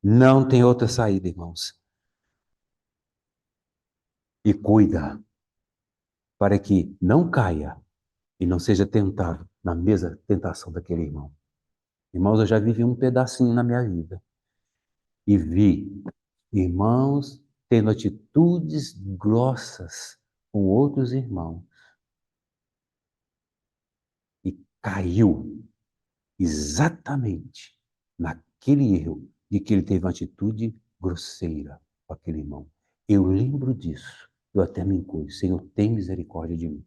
Não tem outra saída, irmãos. E cuida para que não caia e não seja tentado na mesma tentação daquele irmão. Irmãos, eu já vivi um pedacinho na minha vida e vi irmãos tendo atitudes grossas com outros irmãos e caiu exatamente naquele erro de que ele teve uma atitude grosseira com aquele irmão. Eu lembro disso, eu até me encolho. Senhor, tem misericórdia de mim.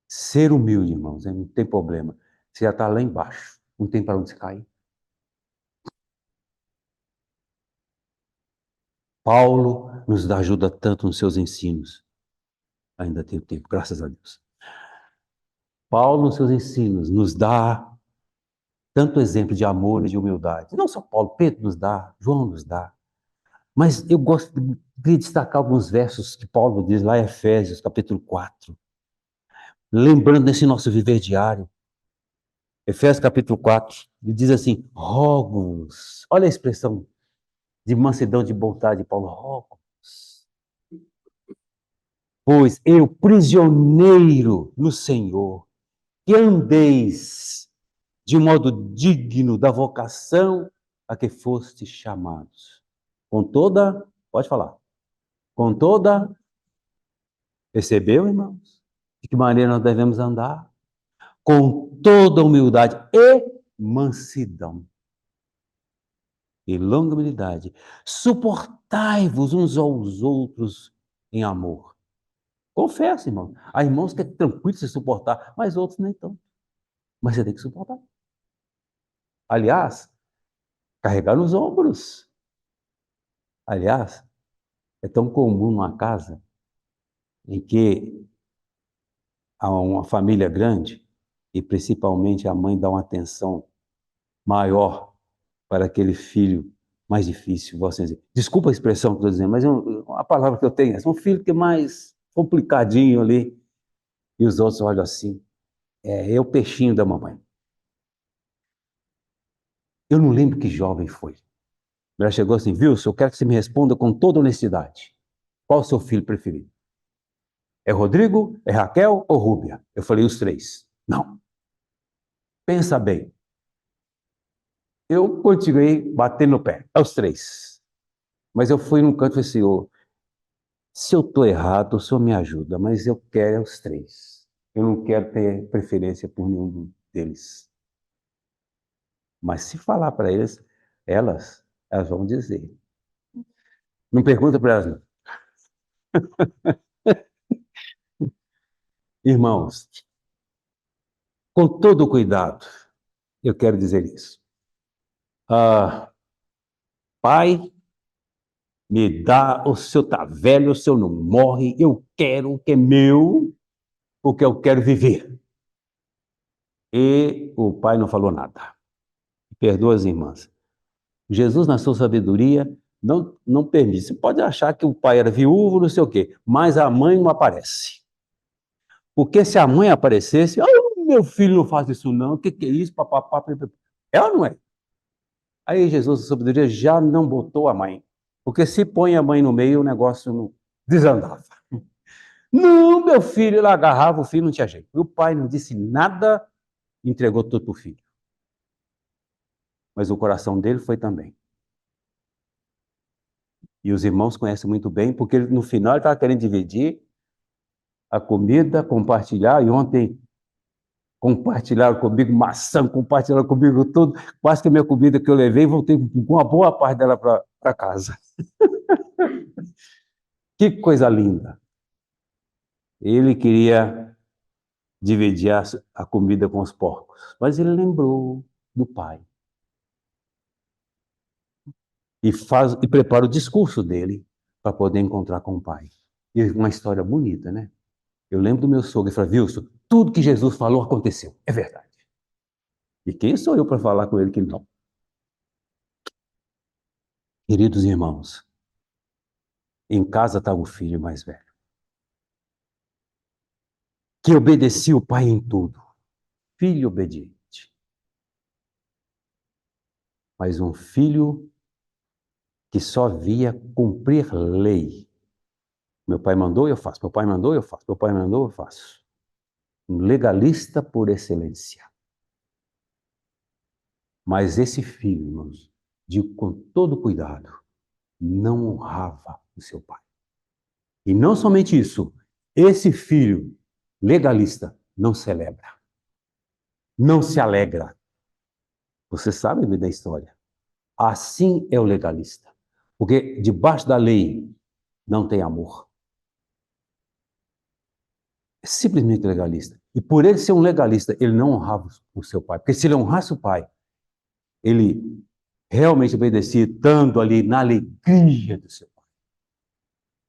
Ser humilde, irmãos, não tem problema. Você já está lá embaixo, não tem para onde se cair. Paulo nos ajuda tanto nos seus ensinos. Ainda tenho tempo, graças a Deus. Paulo, nos seus ensinos, nos dá tanto exemplo de amor e de humildade. Não só Paulo, Pedro nos dá, João nos dá. Mas eu gosto de destacar alguns versos que Paulo diz lá em Efésios, capítulo 4. Lembrando desse nosso viver diário. Efésios, capítulo 4, ele diz assim, rogo-vos. Olha a expressão de mansidão, de bondade de Paulo, rogo-vos. Pois eu, prisioneiro no Senhor, que andeis de modo digno da vocação a que fostes chamados. Com toda, pode falar, com toda, percebeu, irmãos? De que maneira nós devemos andar? Com toda humildade e mansidão e longanimidade. Suportai-vos uns aos outros em amor. Confesso, irmão. Há irmãos que é tranquilo se suportar, mas outros nem tanto. mas você tem que suportar. Aliás, carregar nos ombros. Aliás, é tão comum numa casa em que há uma família grande e principalmente a mãe dá uma atenção maior para aquele filho mais difícil, vou assim dizer. Desculpa a expressão que eu estou dizendo, mas a palavra que eu tenho é um filho que é mais complicadinho ali, e os outros olham assim, é o peixinho da mamãe. Eu não lembro que jovem foi. Ela chegou assim, Wilson, eu quero que você me responda com toda honestidade. Qual o seu filho preferido? É Rodrigo, é Raquel ou Rúbia? Eu falei, os três. Não. Pensa bem. Eu continuei batendo no pé. É os três. Mas eu fui num canto e falei, Senhor, se eu estou errado, o Senhor me ajuda, mas eu quero os três. Eu não quero ter preferência por nenhum deles. Mas se falar para elas vão dizer. Não pergunta para elas, não. Irmãos, com todo cuidado, eu quero dizer isso. Pai, me dá, o seu tá velho, o seu não morre, eu quero o que é meu, porque eu quero viver. E o pai não falou nada. Perdoa as irmãs. Jesus, na sua sabedoria, não permite. Você pode achar que o pai era viúvo, não sei o quê, mas a mãe não aparece. Porque se a mãe aparecesse, meu filho não faz isso não, o que é isso, papapá, ela não é. Aí Jesus, na sabedoria, já não botou a mãe. Porque se põe a mãe no meio, o negócio não desandava. Não, meu filho, ele agarrava o filho, não tinha jeito. E o pai não disse nada, entregou tudo para o filho. Mas o coração dele foi também. E os irmãos conhecem muito bem, porque no final ele estava querendo dividir a comida, compartilhar, e ontem compartilharam comigo maçã, compartilharam comigo tudo, quase que a minha comida que eu levei, voltei com uma boa parte dela para casa. Que coisa linda! Ele queria dividir a comida com os porcos, mas ele lembrou do pai. E prepara o discurso dele para poder encontrar com o pai. E uma história bonita, né? Eu lembro do meu sogro, ele falou, Wilson, tudo que Jesus falou aconteceu, é verdade. E quem sou eu para falar com ele que não? Queridos irmãos, em casa estava o filho mais velho, que obedecia o pai em tudo. Filho obediente. Mas um filho que só via cumprir lei. Meu pai mandou, eu faço. Meu pai mandou, eu faço. Meu pai mandou, eu faço. Um legalista por excelência. Mas esse filho, irmãos, digo com todo cuidado, não honrava o seu pai. E não somente isso, esse filho legalista não celebra, não se alegra. Você sabe da história. Assim é o legalista. Porque debaixo da lei não tem amor. É simplesmente legalista. E por ele ser um legalista, ele não honrava o seu pai. Porque se ele honrasse o pai, ele realmente obedecia, estando ali na alegria do seu pai.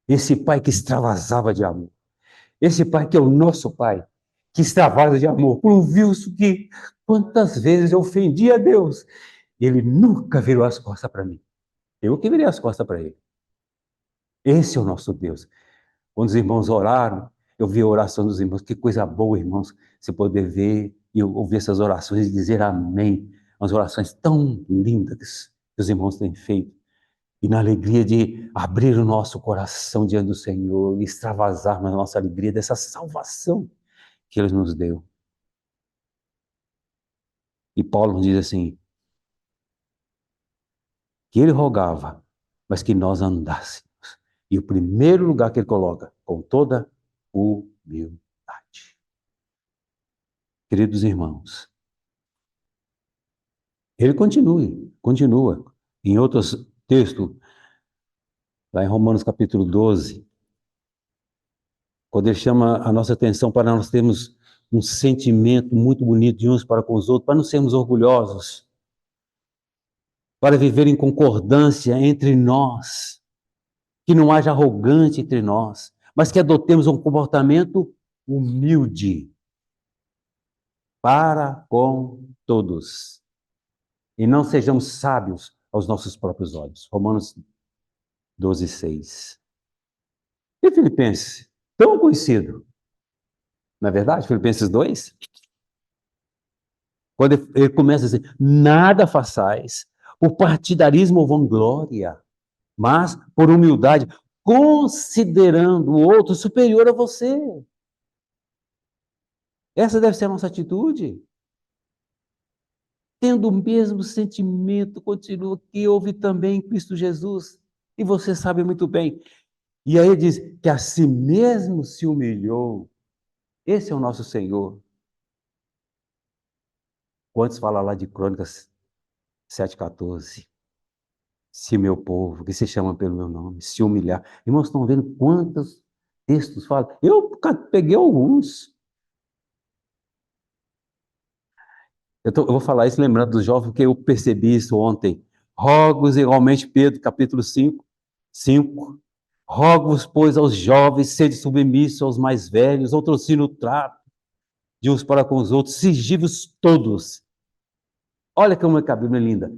Esse pai que extravasava de amor. Esse pai que é o nosso pai, que extravasa de amor. Por um Wilson que quantas vezes eu ofendi a Deus. Ele nunca virou as costas para mim. Eu que virei as costas para ele. Esse é o nosso Deus. Quando os irmãos oraram, eu vi a oração dos irmãos. Que coisa boa, irmãos, você poder ver e ouvir essas orações e dizer amém. Umas orações tão lindas que os irmãos têm feito. E na alegria de abrir o nosso coração diante do Senhor e extravasar na nossa alegria dessa salvação que Ele nos deu. E Paulo nos diz assim, que Ele rogava, mas que nós andássemos. E o primeiro lugar que Ele coloca, com toda humildade. Queridos irmãos, Ele continua. Em outros textos, lá em Romanos capítulo 12, quando Ele chama a nossa atenção para nós termos um sentimento muito bonito de uns para com os outros, para não sermos orgulhosos, para viver em concordância entre nós, que não haja arrogante entre nós, mas que adotemos um comportamento humilde para com todos. E não sejamos sábios aos nossos próprios olhos. Romanos 12:6. E Filipenses, tão conhecido, não é verdade? Filipenses 2, quando ele começa a dizer, nada façais por partidarismo ou vanglória, mas por humildade, considerando o outro superior a você. Essa deve ser a nossa atitude. Tendo o mesmo sentimento, continua, que houve também em Cristo Jesus. E você sabe muito bem. E aí ele diz que a si mesmo se humilhou. Esse é o nosso Senhor. Quantos falam lá de Crônicas 7,14? Se meu povo, que se chama pelo meu nome, se humilhar. Irmãos, estão vendo quantos textos falam? Eu peguei alguns. Eu vou falar isso lembrando do jovem, porque eu percebi isso ontem. Rogo-vos igualmente, Pedro, capítulo 5. Rogo-vos, pois, aos jovens, sede submissos aos mais velhos, outrocinem o trato de uns para com os outros, sigivos todos. Olha como é que a Bíblia é linda.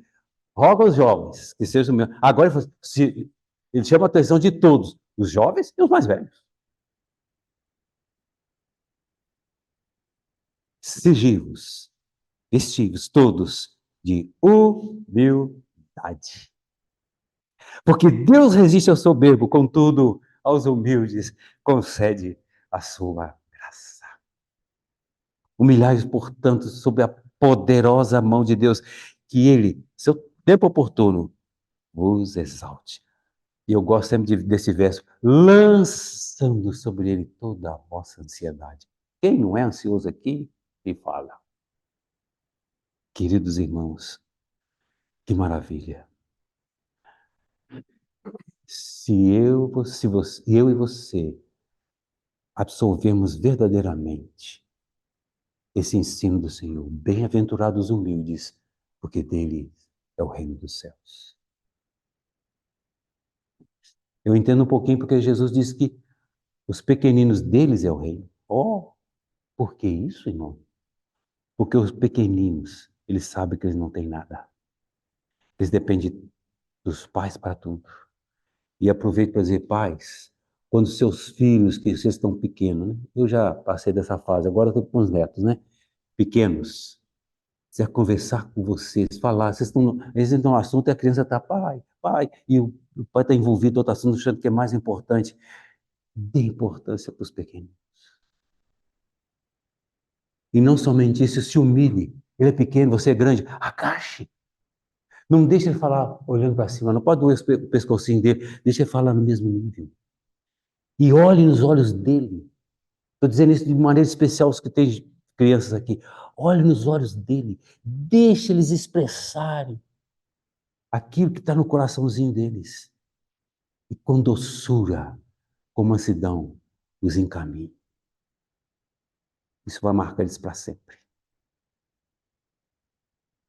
Roga aos jovens, que sejam meus. Agora ele chama a atenção de todos, os jovens e os mais velhos. Sigivos, vestivos, todos de humildade. Porque Deus resiste ao soberbo, contudo, aos humildes concede a sua graça. Humilhai-vos, portanto, sob a poderosa mão de Deus, que Ele, seu tempo oportuno, vos exalte. E eu gosto sempre desse verso, lançando sobre Ele toda a vossa ansiedade. Quem não é ansioso aqui, me fala. Queridos irmãos, que maravilha. Se eu e você absorvermos verdadeiramente esse ensino do Senhor, bem-aventurados os humildes, porque dele é o reino dos céus. Eu entendo um pouquinho porque Jesus disse que os pequeninos deles é o reino. Oh, por que isso, irmão? Porque os pequeninos, eles sabem que eles não têm nada. Eles dependem dos pais para tudo. E aproveito para dizer, pais, quando seus filhos, que vocês estão pequenos, né? Eu já passei dessa fase, agora estou com os netos, né? Pequenos, quiser conversar com vocês, falar, eles entram no assunto e a criança está, pai, e o pai está envolvido em outro assunto, achando que é mais importante. Dê importância para os pequenos. E não somente isso, se humilhe. Ele é pequeno, você é grande, agache. Não deixe ele falar olhando para cima, não pode doer o pescocinho dele, deixa ele falar no mesmo nível. E olhe nos olhos dele. Estou dizendo isso de maneira especial aos que têm crianças aqui. Olhe nos olhos dele, deixe eles expressarem aquilo que está no coraçãozinho deles. E com doçura, com mansidão, os encaminhe. Isso vai marcar eles para sempre.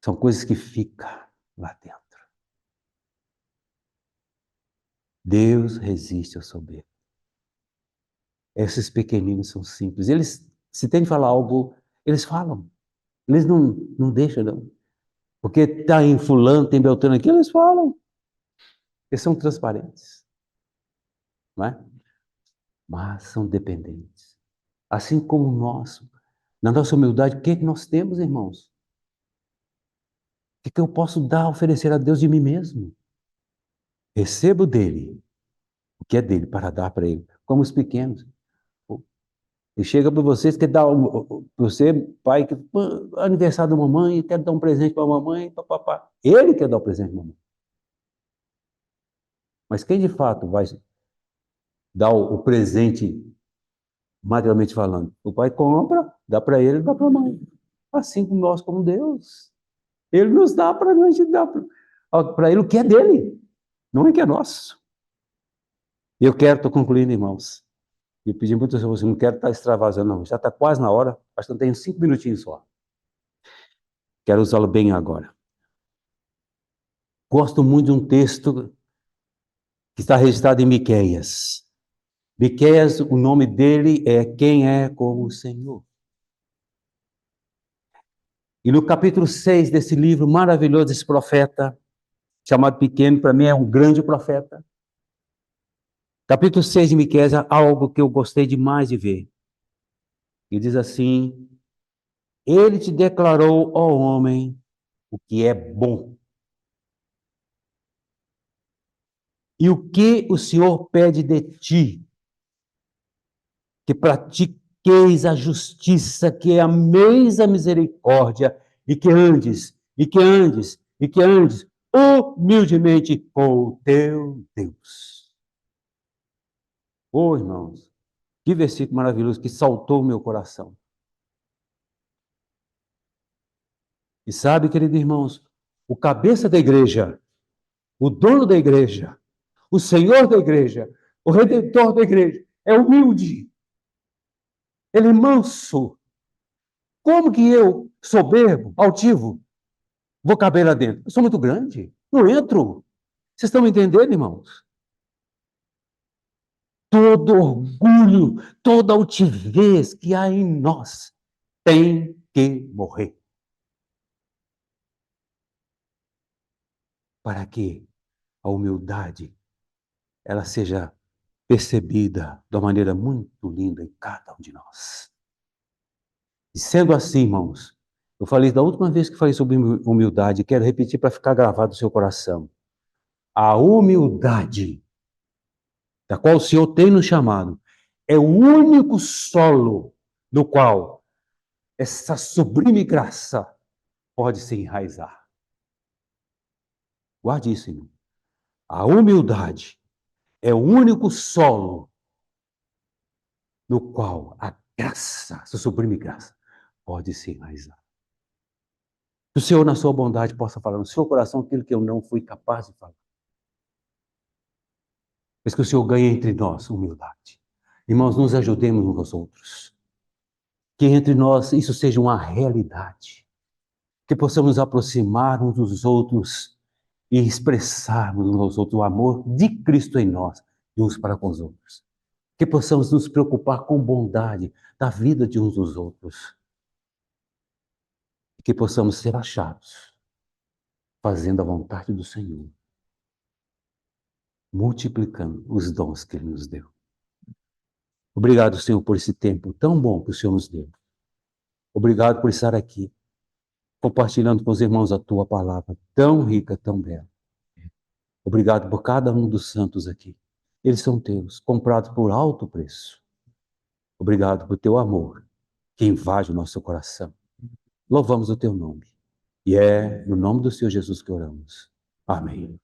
São coisas que ficam lá dentro. Deus resiste ao soberbo. Esses pequeninos são simples. Eles, se tem de falar algo, eles falam. Eles não deixam, não. Porque está em fulano, tem Beltrano aqui, eles falam. Eles são transparentes. Não é? Mas são dependentes. Assim como nós. Na nossa humildade, o que é que nós temos, irmãos? O que eu posso dar, oferecer a Deus de mim mesmo? Recebo dele o que é dele para dar para ele, como os pequenos. E chega para vocês, quer dar para você, pai, que aniversário da mamãe, quer dar um presente para a mamãe, papapá. Ele quer dar o presente para a mamãe. Mas quem de fato vai dar o presente, materialmente falando? O pai compra, dá para ele, dá para a mãe. Assim como nós, como Deus. Ele nos dá para a gente dar para ele o que é dele, não é que é nosso. Eu quero, estou concluindo, irmãos. E eu pedi muito a você, não quero estar extravasando, não. Já está quase na hora, acho que eu tenho 5 minutinhos só. Quero usá-lo bem agora. Gosto muito de um texto que está registrado em Miqueias. Miqueias, o nome dele é Quem é como o Senhor. E no capítulo 6 desse livro maravilhoso, esse profeta, chamado Pequeno, para mim é um grande profeta. Capítulo 6 de Miqueias é algo que eu gostei demais de ver. E diz assim: Ele te declarou, ó homem, o que é bom. E o que o Senhor pede de ti? Que pratiqueis a justiça, que ameis a misericórdia, e que andes humildemente com o teu Deus. Oh, irmãos, que versículo maravilhoso que saltou o meu coração. E sabe, queridos irmãos, o cabeça da igreja, o dono da igreja, o Senhor da igreja, o Redentor da igreja, é humilde. Ele é manso. Como que eu, soberbo, altivo, vou caber lá dentro? Eu sou muito grande. Não entro. Vocês estão me entendendo, irmãos? Todo orgulho, toda altivez que há em nós tem que morrer. Para que a humildade ela seja percebida de uma maneira muito linda em cada um de nós. E sendo assim, irmãos, eu falei da última vez que falei sobre humildade, quero repetir para ficar gravado no seu coração. A humildade, da qual o Senhor tem nos chamado, é o único solo no qual essa sublime graça pode se enraizar. Guarde isso, irmão. A humildade é o único solo no qual a graça, essa sublime graça, pode se enraizar. Que o Senhor, na sua bondade, possa falar no seu coração aquilo que eu não fui capaz de falar. Mas que o Senhor ganhe entre nós humildade. Irmãos, nos ajudemos uns aos outros. Que entre nós isso seja uma realidade. Que possamos nos aproximar uns dos outros e expressarmos uns aos outros o amor de Cristo em nós, de uns para com os outros. Que possamos nos preocupar com bondade da vida de uns dos outros. Que possamos ser achados fazendo a vontade do Senhor, multiplicando os dons que Ele nos deu. Obrigado, Senhor, por esse tempo tão bom que o Senhor nos deu. Obrigado por estar aqui, compartilhando com os irmãos a Tua palavra tão rica, tão bela. Obrigado por cada um dos santos aqui. Eles são Teus, comprados por alto preço. Obrigado por Teu amor, que invade o nosso coração. Louvamos o Teu nome. E é no nome do Senhor Jesus que oramos. Amém.